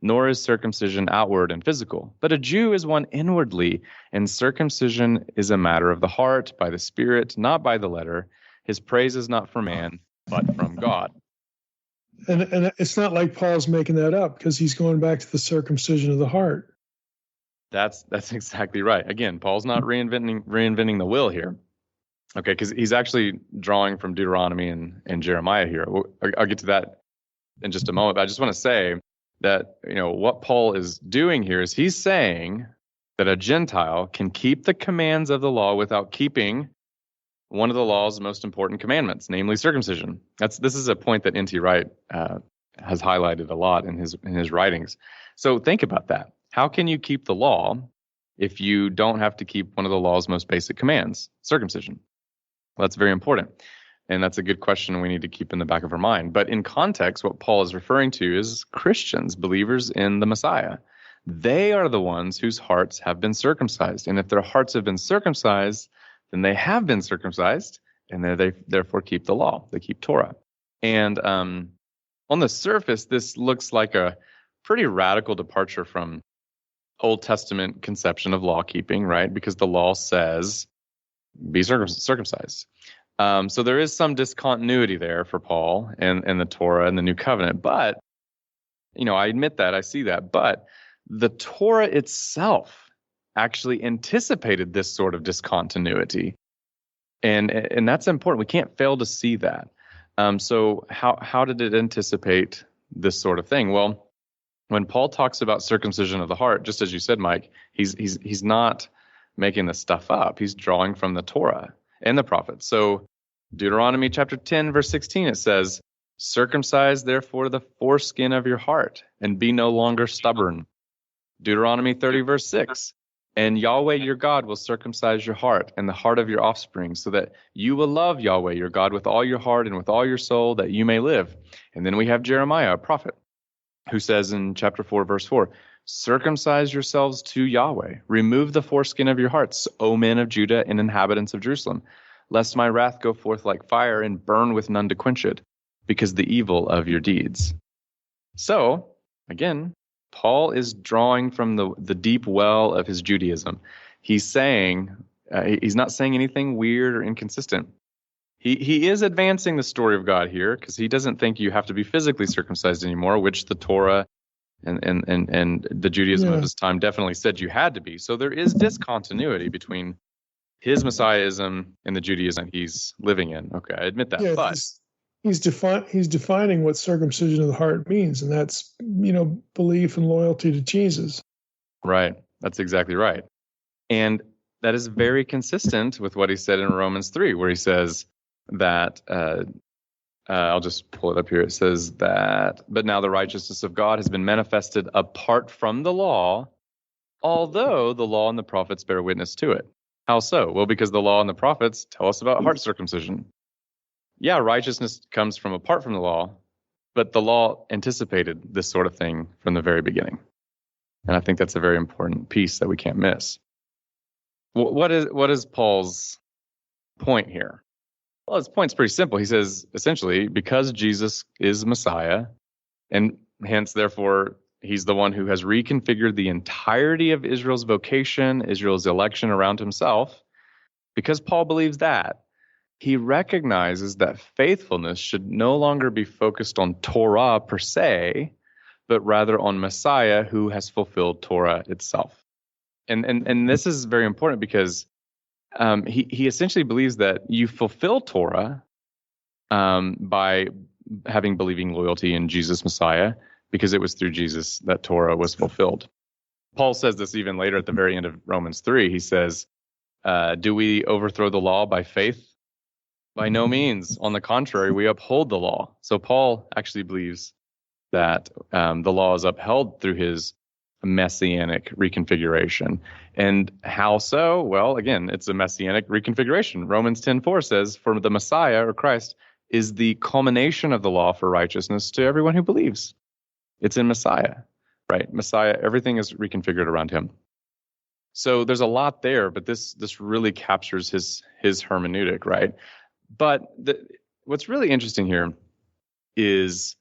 nor is circumcision outward and physical. But a Jew is one inwardly, and circumcision is a matter of the heart, by the Spirit, not by the letter. His praise is not from man, but from God." And it's not like Paul's making that up, because he's going back to the circumcision of the heart. That's exactly right. Again, Paul's not reinventing the wheel here. Okay, because he's actually drawing from Deuteronomy and Jeremiah here. I'll get to that in just a moment. But I just want to say that what Paul is doing here is he's saying that a Gentile can keep the commands of the law without keeping one of the law's most important commandments, namely circumcision. This is a point that N.T. Wright has highlighted a lot in his writings. So think about that. How can you keep the law if you don't have to keep one of the law's most basic commands, circumcision? Well, that's very important. And that's a good question we need to keep in the back of our mind. But in context, what Paul is referring to is Christians, believers in the Messiah. They are the ones whose hearts have been circumcised. And if their hearts have been circumcised, then they have been circumcised, and they therefore keep the law. They keep Torah. And on the surface, this looks like a pretty radical departure from Old Testament conception of law keeping, right? Because the law says, be circumcised. So there is some discontinuity there for Paul and the Torah and the New Covenant. But, I admit that, I see that. But the Torah itself actually anticipated this sort of discontinuity. And that's important. We can't fail to see that. So how did it anticipate this sort of thing? Well, when Paul talks about circumcision of the heart, just as you said, Mike, he's not making this stuff up. He's drawing from the Torah and the prophets. So Deuteronomy chapter 10, verse 16, it says, "Circumcise therefore the foreskin of your heart, and be no longer stubborn." Deuteronomy 30, verse 6, "And Yahweh your God will circumcise your heart and the heart of your offspring, so that you will love Yahweh your God with all your heart and with all your soul, that you may live." And then we have Jeremiah, a prophet, who says in chapter 4, verse 4, "Circumcise yourselves to Yahweh. Remove the foreskin of your hearts, O men of Judah and inhabitants of Jerusalem, lest my wrath go forth like fire and burn with none to quench it, because the evil of your deeds." So, again, Paul is drawing from the deep well of his Judaism. He's saying, he's not saying anything weird or inconsistent. He is advancing the story of God here, because he doesn't think you have to be physically circumcised anymore, which the Torah and the Judaism of his time definitely said you had to be. So there is discontinuity between his Messiahism and the Judaism he's living in. Okay, I admit that. But he's defining what circumcision of the heart means, and that's belief and loyalty to Jesus. Right. That's exactly right. And that is very consistent with what he said in Romans 3, where he says that, I'll just pull it up here. It says that, "But now the righteousness of God has been manifested apart from the law, although the law and the prophets bear witness to it." How so? Well, because the law and the prophets tell us about heart circumcision. Yeah, righteousness comes from apart from the law, But the law anticipated this sort of thing from the very beginning. And I think that's a very important piece that we can't miss. What is Paul's point here? Well, his point's pretty simple. He says, essentially, because Jesus is Messiah, and hence, therefore, he's the one who has reconfigured the entirety of Israel's vocation, Israel's election around himself. Because Paul believes that, he recognizes that faithfulness should no longer be focused on Torah per se, but rather on Messiah who has fulfilled Torah itself. And this is very important because he essentially believes that you fulfill Torah by having believing loyalty in Jesus Messiah, because it was through Jesus that Torah was fulfilled. Paul says this even later at the very end of Romans 3. He says, do we overthrow the law by faith? By no means. On the contrary, we uphold the law. So Paul actually believes that the law is upheld through his messianic reconfiguration. And how so? Well, again, it's a messianic reconfiguration. Romans 10:4 says, for the Messiah, or Christ, is the culmination of the law for righteousness to everyone who believes. It's in Messiah, right? Messiah, everything is reconfigured around him. So there's a lot there, but this really captures his hermeneutic, right? But what's really interesting here is,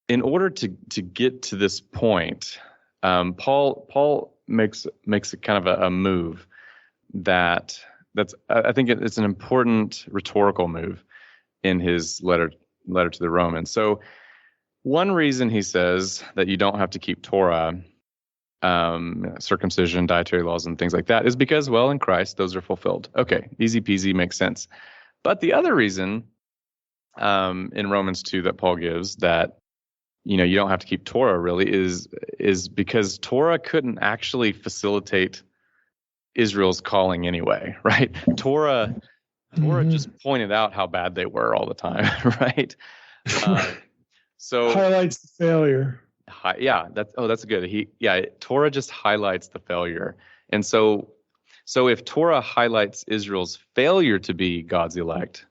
in order to get to this point, Paul makes a kind of a move that's I think it's an important rhetorical move in his letter to the Romans. So one reason he says that you don't have to keep Torah, circumcision, dietary laws, and things like that is because, well, in Christ, those are fulfilled. Okay, easy peasy, makes sense. But the other reason in Romans 2 that Paul gives that you don't have to keep Torah really is because Torah couldn't actually facilitate Israel's calling anyway, right? Torah just pointed out how bad they were all the time, right? So highlights the failure. Yeah, that's good. Torah just highlights the failure. And so if Torah highlights Israel's failure to be God's elect,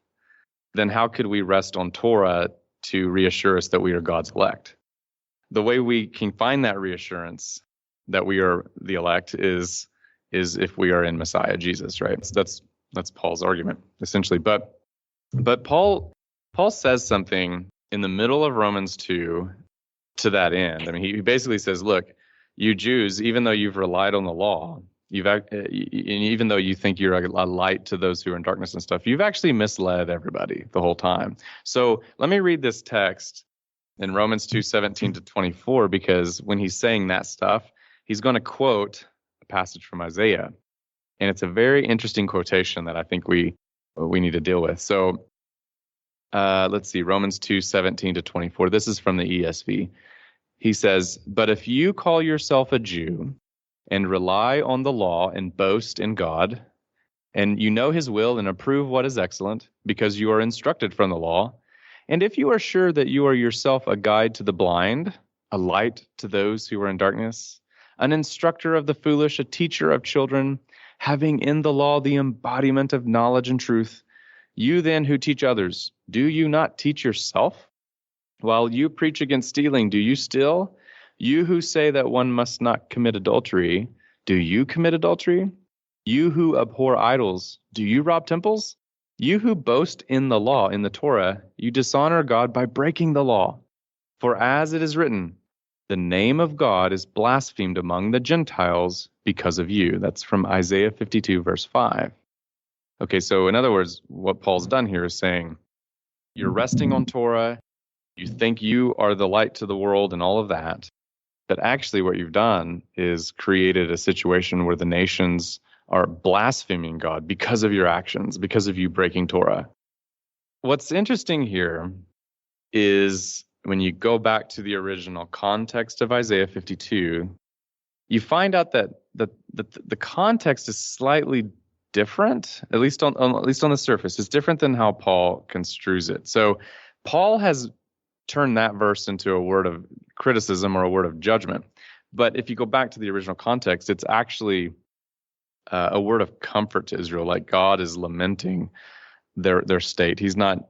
then how could we rest on Torah to reassure us that we are God's elect? The way we can find that reassurance that we are the elect is if we are in Messiah Jesus, right? So that's Paul's argument essentially. But Paul says something in the middle of Romans 2 to that end. I mean, he basically says, look, you Jews, even though you've relied on the law, even though you think you're a light to those who are in darkness and stuff, you've actually misled everybody the whole time. So let me read this text in Romans 2:17-24, because when he's saying that stuff, he's going to quote a passage from Isaiah. And it's a very interesting quotation that I think we need to deal with. So let's see, Romans 2:17-24. This is from the ESV. He says, but if you call yourself a Jew and rely on the law and boast in God, and you know his will and approve what is excellent, because you are instructed from the law, and if you are sure that you are yourself a guide to the blind, a light to those who are in darkness, an instructor of the foolish, a teacher of children, having in the law the embodiment of knowledge and truth, you then who teach others, do you not teach yourself? While you preach against stealing, do you steal? You who say that one must not commit adultery, do you commit adultery? You who abhor idols, do you rob temples? You who boast in the law, in the Torah, you dishonor God by breaking the law. For as it is written, the name of God is blasphemed among the Gentiles because of you. That's from Isaiah 52, verse 5. Okay, so in other words, what Paul's done here is saying, you're resting on Torah, you think you are the light to the world and all of that, but actually what you've done is created a situation where the nations are blaspheming God because of your actions, because of you breaking Torah. What's interesting here is when you go back to the original context of Isaiah 52, you find out that the context is slightly different, at least on the surface. It's different than how Paul construes it. So Paul has turned that verse into a word of criticism or a word of judgment. But if you go back to the original context, it's actually a word of comfort to Israel, like God is lamenting their state. He's not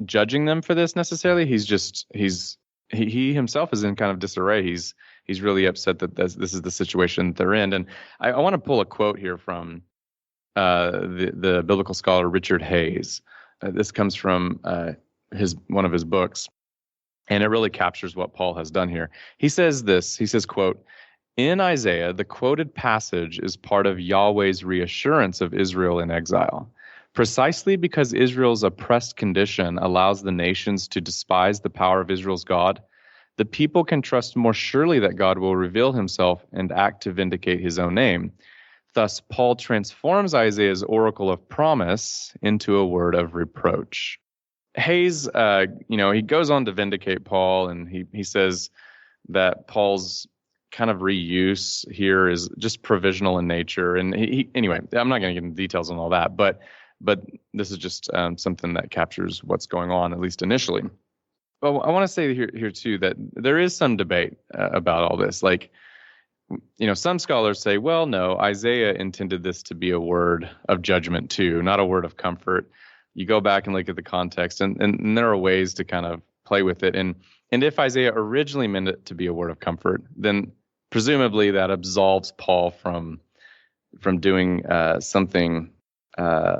judging them for this necessarily. He himself is in kind of disarray. He's really upset that this is the situation that they're in. And I want to pull a quote here from the biblical scholar Richard Hayes. This comes from one of his books, and it really captures what Paul has done here. He says this. He says, quote, "In Isaiah, the quoted passage is part of Yahweh's reassurance of Israel in exile. Precisely because Israel's oppressed condition allows the nations to despise the power of Israel's God, the people can trust more surely that God will reveal himself and act to vindicate his own name. Thus, Paul transforms Isaiah's oracle of promise into a word of reproach." Hayes, he goes on to vindicate Paul, and he says that Paul's kind of reuse here is just provisional in nature. And anyway, I'm not going to get into details on all that, but this is just something that captures what's going on, at least initially. But I want to say here too that there is some debate about all this. Like, some scholars say, well, no, Isaiah intended this to be a word of judgment too, not a word of comfort. You go back and look at the context, and there are ways to kind of play with it. And if Isaiah originally meant it to be a word of comfort, then presumably that absolves Paul from doing something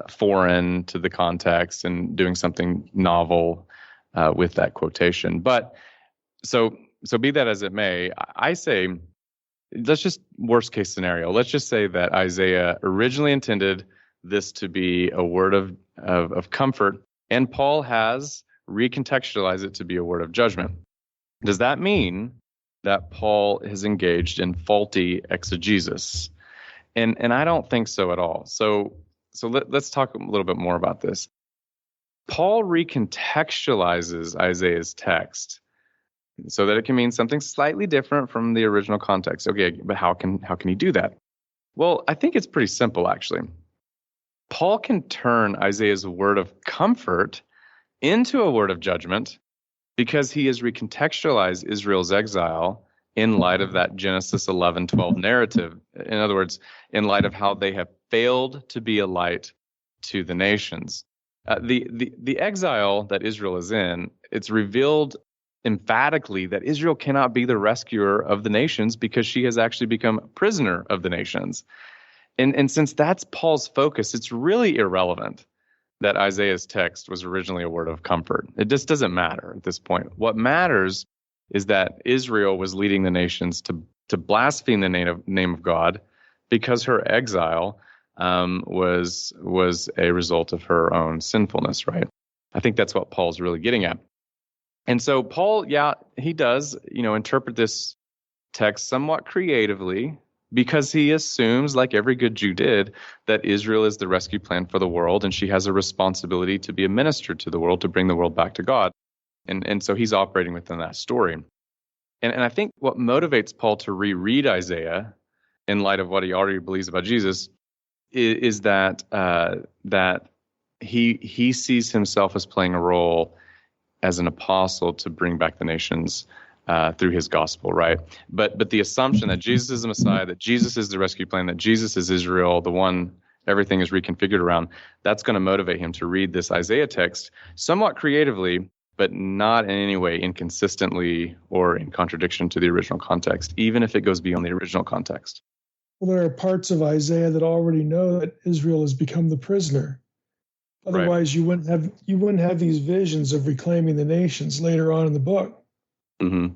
foreign to the context and doing something novel with that quotation. But so be that as it may, I say, let's just worst case scenario. Let's just say that Isaiah originally intended this to be a word of comfort, and Paul has recontextualized it to be a word of judgment. Does that mean that Paul has engaged in faulty exegesis? And I don't think so at all. So let's talk a little bit more about this. Paul recontextualizes Isaiah's text so that it can mean something slightly different from the original context. Okay, but how can he do that? Well, I think it's pretty simple, actually. Paul can turn Isaiah's word of comfort into a word of judgment because he has recontextualized Israel's exile in light of that Genesis 11:12 narrative. In other words, in light of how they have failed to be a light to the nations. The exile that Israel is in, it's revealed emphatically that Israel cannot be the rescuer of the nations because she has actually become a prisoner of the nations. And since that's Paul's focus, it's really irrelevant that Isaiah's text was originally a word of comfort. It just doesn't matter at this point. What matters is that Israel was leading the nations to blaspheme the name of God because her exile was a result of her own sinfulness, right? I think that's what Paul's really getting at. And so Paul, he does, interpret this text somewhat creatively because he assumes, like every good Jew did, that Israel is the rescue plan for the world and she has a responsibility to be a minister to the world, to bring the world back to God. And so he's operating within that story. And I think what motivates Paul to reread Isaiah in light of what he already believes about Jesus is that he sees himself as playing a role as an apostle to bring back the nations through his gospel, right? But the assumption that Jesus is the Messiah, that Jesus is the rescue plan, that Jesus is Israel, the one everything is reconfigured around, that's going to motivate him to read this Isaiah text somewhat creatively, but not in any way inconsistently or in contradiction to the original context, even if it goes beyond the original context. Well, there are parts of Isaiah that already know that Israel has become the prisoner. Otherwise, you wouldn't have these visions of reclaiming the nations later on in the book. Mm-hmm.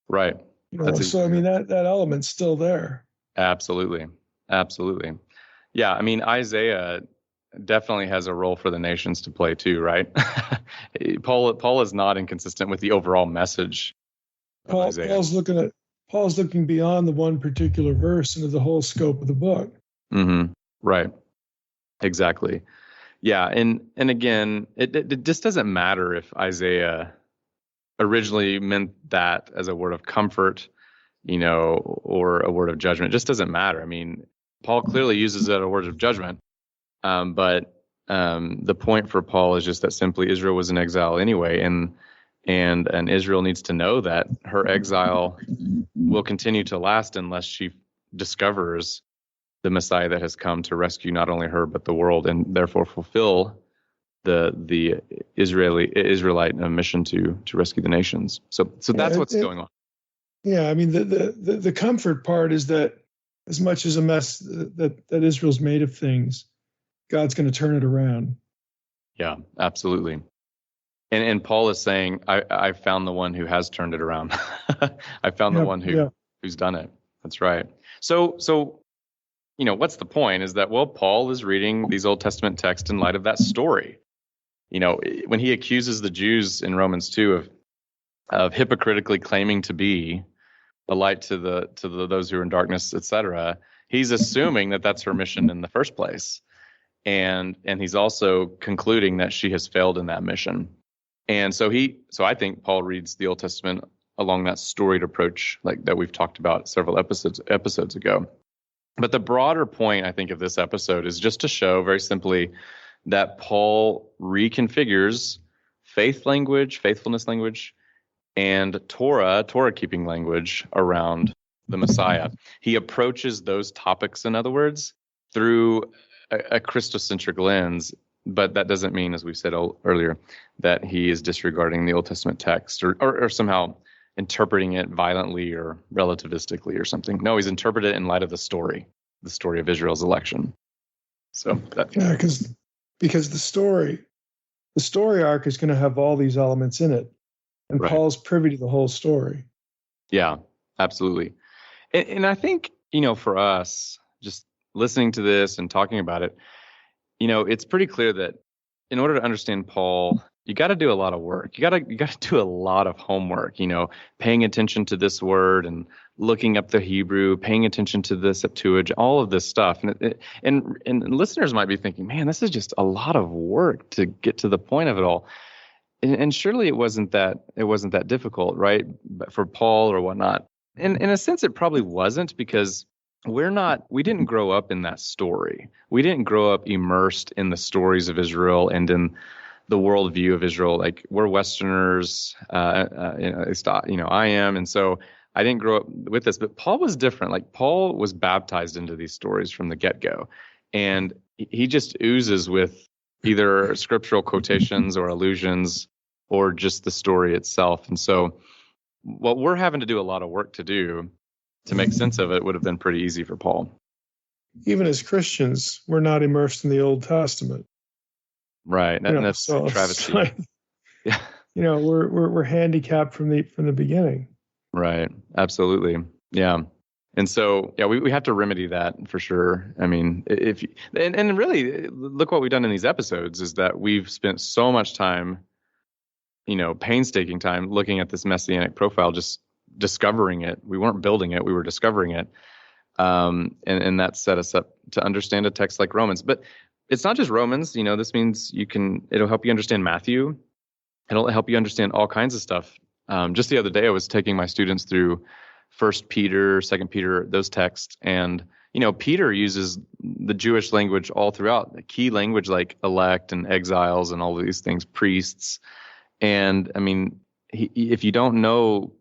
Right. That element's still there. Absolutely. Yeah, Isaiah definitely has a role for the nations to play too, right? Paul is not inconsistent with the overall message of Isaiah. Paul's looking beyond the one particular verse into the whole scope of the book. Mm-hmm. Right. Exactly. Yeah, and again, it just doesn't matter if Isaiah originally meant that as a word of comfort, or a word of judgment. It just doesn't matter. Paul clearly uses it as a word of judgment, but the point for Paul is just that simply Israel was in exile anyway, and Israel needs to know that her exile will continue to last unless she discovers the Messiah that has come to rescue not only her but the world, and therefore fulfill the Israelite mission to rescue the nations. So that's what's going on. Yeah, I mean the comfort part is that as much as a mess that Israel's made of things, God's going to turn it around. Yeah, absolutely. And Paul is saying, I found the one who has turned it around. I found the one who's done it. That's right. So what's the point is that, well, Paul is reading these Old Testament texts in light of that story. When he accuses the Jews in Romans 2 of hypocritically claiming to be a light to those who are in darkness, etc., he's assuming that that's her mission in the first place. And he's also concluding that she has failed in that mission. And so I think Paul reads the Old Testament along that storied approach, like that we've talked about several episodes ago. But the broader point, I think, of this episode is just to show very simply that Paul reconfigures faith language, faithfulness language, and Torah keeping language around the Messiah. He approaches those topics, in other words, through a Christocentric lens. But that doesn't mean, as we said earlier, that he is disregarding the Old Testament text or somehow interpreting it violently or relativistically or something. No, he's interpreted it in light of the story of Israel's election. So because the story arc is going to have all these elements in it, and right. Paul's privy to the whole story. Yeah, absolutely. And I think, for us, just listening to this and talking about it, it's pretty clear that in order to understand Paul, you got to do a lot of work. You got to do a lot of homework, paying attention to this word and looking up the Hebrew, paying attention to the Septuagint, all of this stuff. And listeners might be thinking, man, this is just a lot of work to get to the point of it all. And surely it wasn't that difficult, right? For Paul or whatnot. And in a sense, it probably wasn't, because we didn't grow up in that story. We didn't grow up immersed in the stories of Israel and in the worldview of Israel. Like, we're Westerners, I am. And so I didn't grow up with this, but Paul was different. Like, Paul was baptized into these stories from the get-go. And he just oozes with either scriptural quotations or allusions or just the story itself. And so what we're having to do a lot of work to do to make sense of it would have been pretty easy for Paul. Even as Christians, we're not immersed in the Old Testament. Right. And that's a travesty. Like, yeah. We're handicapped from the beginning. Right. Absolutely. Yeah. And so, we have to remedy that for sure. I mean, and really look what we've done in these episodes is that we've spent so much time, painstaking time looking at this messianic profile, just discovering it. We weren't building it, we were discovering it. And that set us up to understand a text like Romans. But it's not just Romans, this means it'll help you understand Matthew. It'll help you understand all kinds of stuff. Just the other day, I was taking my students through 1 Peter, 2 Peter, those texts. And, Peter uses the Jewish language all throughout, the key language like elect and exiles and all of these things, priests. And I mean, if you don't know,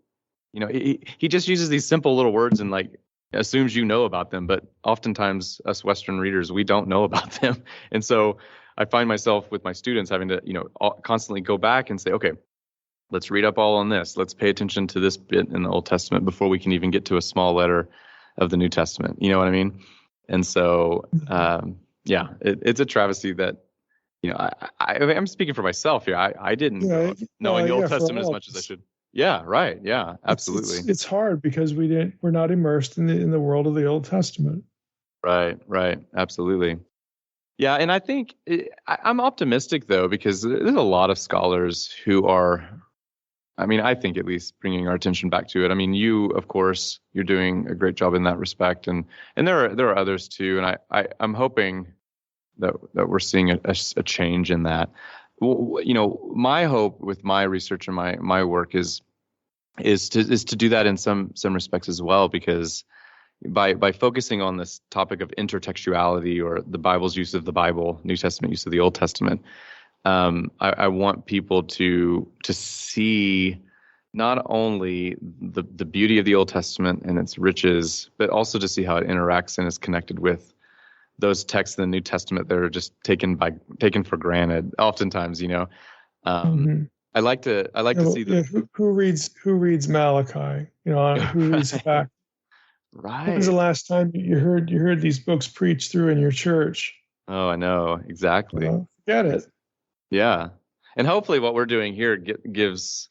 he just uses these simple little words and like assumes you know about them. But oftentimes us Western readers, we don't know about them. And so I find myself with my students having to, constantly go back and say, okay, let's read up all on this. Let's pay attention to this bit in the Old Testament before we can even get to a small letter of the New Testament. You know what I mean? And so, it's a travesty that, I'm speaking for myself here. I didn't know the Old Testament as much as I should. Yeah, right. Yeah, absolutely. It's hard because we're not immersed in the world of the Old Testament. Right. Absolutely. Yeah, and I think I'm optimistic, though, because there's a lot of scholars who are, I think at least bringing our attention back to it. I mean, you, of course, you're doing a great job in that respect, and there are others too. And I'm hoping that we're seeing a change in that. My hope with my research and my work is to do that in some respects as well, because by focusing on this topic of intertextuality, or the Bible's use of the Bible, New Testament use of the Old Testament, I want people to see not only the beauty of the Old Testament and its riches, but also to see how it interacts and is connected with those texts in the New Testament that are just taken for granted. Oftentimes, I like to see Yeah, who reads Malachi? Who reads it back? When's the right. last time you heard these books preached through in your church? Oh, I know exactly. Get it. Yeah, and hopefully, what we're doing here gives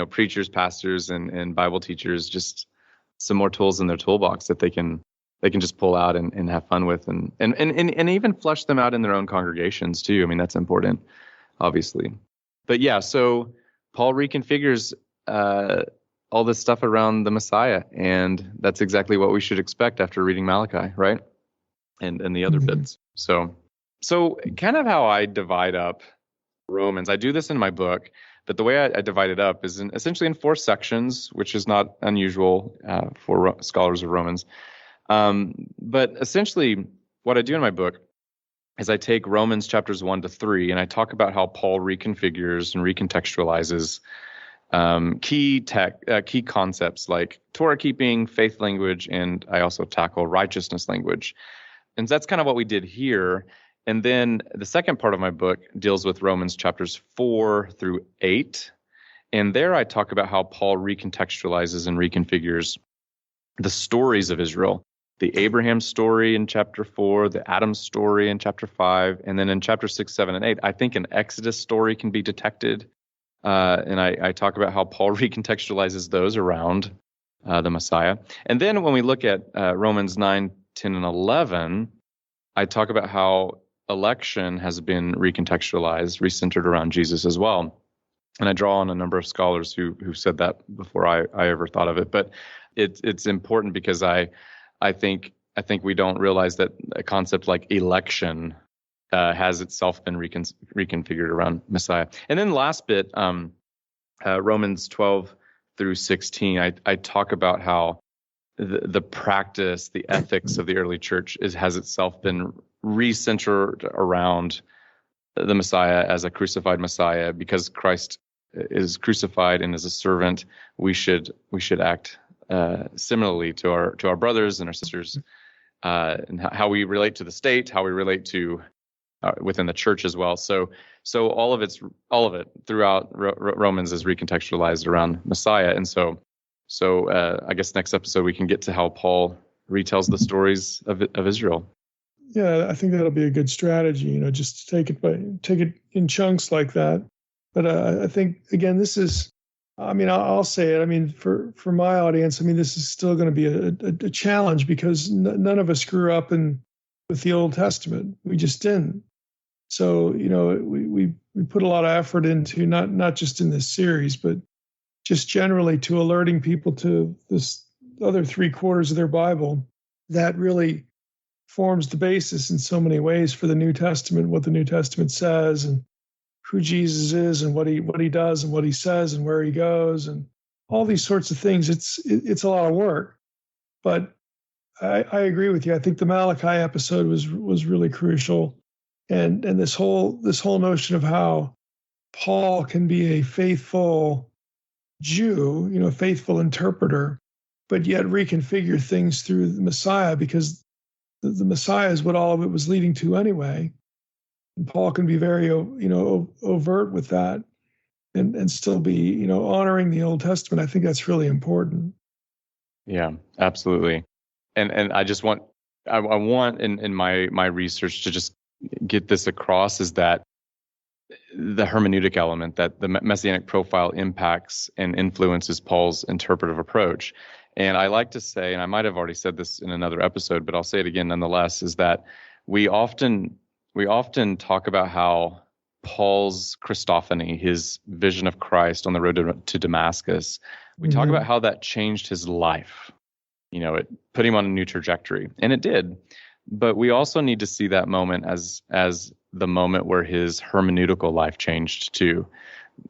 preachers, pastors, and Bible teachers just some more tools in their toolbox that they can just pull out and have fun with, and even flesh them out in their own congregations too. I mean, that's important, obviously. But yeah, so Paul reconfigures all this stuff around the Messiah, and that's exactly what we should expect after reading Malachi, right? And the other bits. So kind of how I divide up Romans. I do this in my book, but the way I divide it up is essentially in 4 sections, which is not unusual for scholars of Romans. But essentially, what I do in my book is I take Romans chapters 1 to 3, and I talk about how Paul reconfigures and recontextualizes key concepts like Torah keeping, faith language, and I also tackle righteousness language. And that's kind of what we did here. And then the second part of my book deals with Romans chapters 4 through 8. And there I talk about how Paul recontextualizes and reconfigures the stories of Israel. The Abraham story in chapter 4, the Adam story in chapter 5, and then in chapter 6, 7, and 8, I think an Exodus story can be detected. And I talk about how Paul recontextualizes those around the Messiah. And then when we look at Romans 9, 10, and 11, I talk about how election has been recontextualized, recentered around Jesus as well. And I draw on a number of scholars who said that before I ever thought of it. But it's important because I think we don't realize that a concept like election has itself been reconfigured around Messiah. And then the last bit, Romans 12 through 16, I talk about how the practice, the ethics of the early church has itself been recentered around the Messiah as a crucified Messiah. Because Christ is crucified and as a servant, we should act similarly to our brothers and our sisters, and how we relate to the state, how we relate to within the church as well. So all of it throughout Romans is recontextualized around Messiah. And so I guess next episode we can get to how Paul retells the stories of Israel. Yeah, I think that'll be a good strategy. Just to take it in chunks like that. But I think again, this is. I mean, I'll say it. I mean, for my audience, I mean, this is still going to be a challenge because none of us grew up with the Old Testament. We just didn't. So we put a lot of effort into not just in this series, but just generally to alerting people to this other 3/4 of their Bible that really forms the basis in so many ways for the New Testament, what the New Testament says, and who Jesus is, and what he does, and what he says, and where he goes, and all these sorts of things. It's a lot of work, but I agree with you. I think the Malachi episode was really crucial, and this whole notion of how Paul can be a faithful Jew, faithful interpreter, but yet reconfigure things through the Messiah, because the Messiah is what all of it was leading to anyway. And Paul can be very, overt with that, and still be, honoring the Old Testament. I think that's really important. Yeah, absolutely. And I just want in my research to just get this across is that the hermeneutic element, that the messianic profile impacts and influences Paul's interpretive approach. And I like to say, and I might have already said this in another episode, but I'll say it again nonetheless, is that we often talk about how Paul's Christophany, his vision of Christ on the road to Damascus, we talk about how that changed his life. It put him on a new trajectory, and it did. But we also need to see that moment as the moment where his hermeneutical life changed too.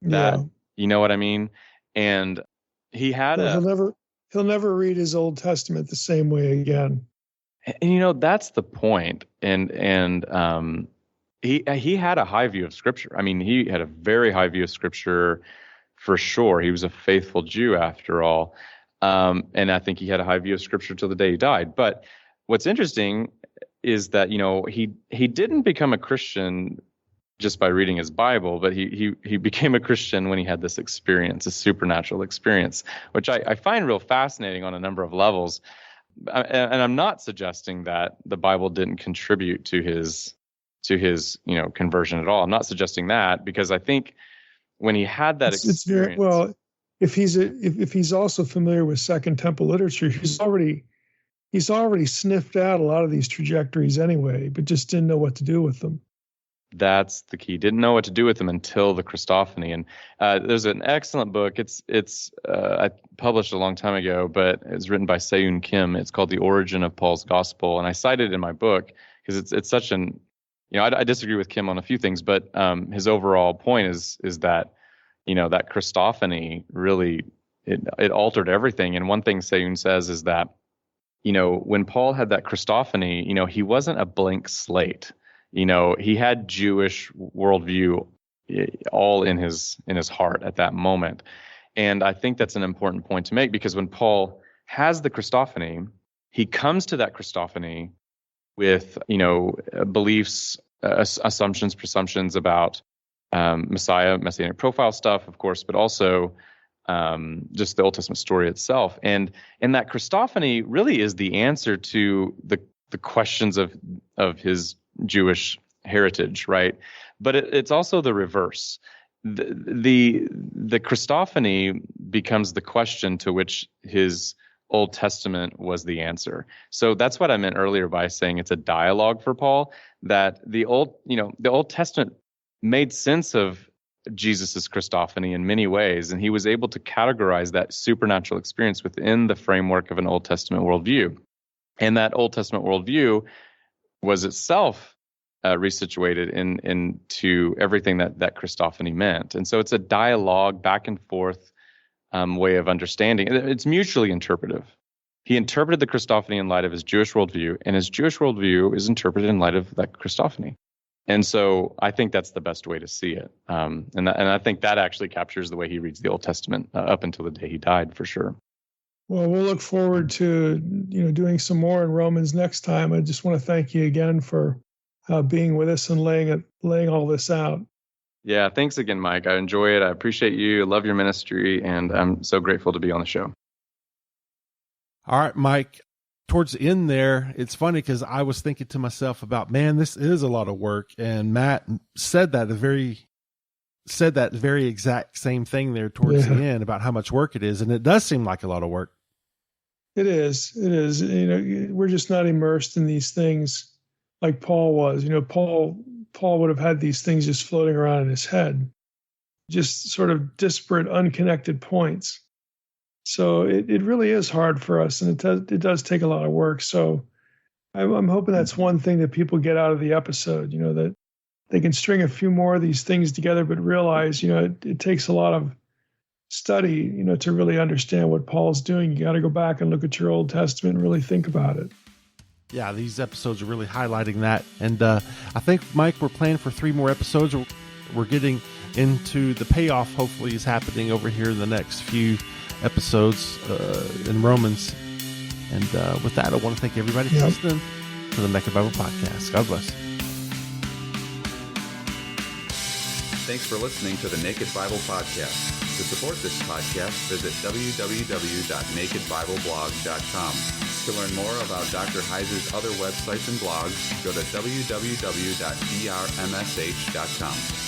That, you know what I mean? And he had he'll never read his Old Testament the same way again. And that's the point. And he had a high view of Scripture. I mean, he had a very high view of Scripture for sure. He was a faithful Jew after all. And I think he had a high view of Scripture till the day he died. But what's interesting is that, he didn't become a Christian just by reading his Bible, but he became a Christian when he had this experience, a supernatural experience, which I find real fascinating on a number of levels. And I'm not suggesting that the Bible didn't contribute to his conversion at all. I'm not suggesting that, because I think when he had that experience, it's very well. If he's also familiar with Second Temple literature, he's already sniffed out a lot of these trajectories anyway, but just didn't know what to do with them. That's the key. Didn't know what to do with them until the Christophany. And there's an excellent book. It's I published a long time ago, but it's written by Seun Kim. It's called The Origin of Paul's Gospel, and I cite it in my book because it's such an I disagree with Kim on a few things, but his overall point is that that Christophany really it altered everything. And one thing Seun says is that when Paul had that Christophany, he wasn't a blank slate. He had Jewish worldview all in his heart at that moment. And I think that's an important point to make, because when Paul has the Christophany, he comes to that Christophany with, beliefs, assumptions, presumptions about Messiah, messianic profile stuff, of course, but also just the Old Testament story itself. And that Christophany really is the answer to the questions of his Jewish heritage, right? But it's also the reverse. The Christophany becomes the question to which his Old Testament was the answer. So that's what I meant earlier by saying it's a dialogue for Paul, that the Old Testament made sense of Jesus's Christophany in many ways, and he was able to categorize that supernatural experience within the framework of an Old Testament worldview. And that Old Testament worldview was itself resituated into everything that Christophany meant. And so it's a dialogue, back and forth way of understanding. It's mutually interpretive. He interpreted the Christophany in light of his Jewish worldview, and his Jewish worldview is interpreted in light of that Christophany. And so I think that's the best way to see it. And I think that actually captures the way he reads the Old Testament up until the day he died, for sure. Well, we'll look forward to doing some more in Romans next time. I just want to thank you again for being with us and laying all this out. Yeah, thanks again, Mike. I enjoy it. I appreciate you. I love your ministry, and I'm so grateful to be on the show. All right, Mike. Towards the end there, it's funny because I was thinking to myself about, man, this is a lot of work, and Matt said that very exact same thing there towards the end about how much work it is, and it does seem like a lot of work. It is. We're just not immersed in these things like Paul was. Paul would have had these things just floating around in his head, just sort of disparate, unconnected points. So it really is hard for us, and it does take a lot of work. So I'm hoping that's one thing that people get out of the episode, that they can string a few more of these things together, but realize, it takes a lot of study, to really understand what Paul's doing. You got to go back and look at your Old Testament and really think about it. Yeah, these episodes are really highlighting that. And I think, Mike, we're planning for 3 more episodes. We're getting into the payoff, hopefully, is happening over here in the next few episodes in Romans. And with that, I want to thank everybody for listening to the Naked Bible Podcast. God bless. Thanks for listening to the Naked Bible Podcast. To support this podcast, visit www.nakedbibleblog.com. To learn more about Dr. Heiser's other websites and blogs, go to www.drmsh.com.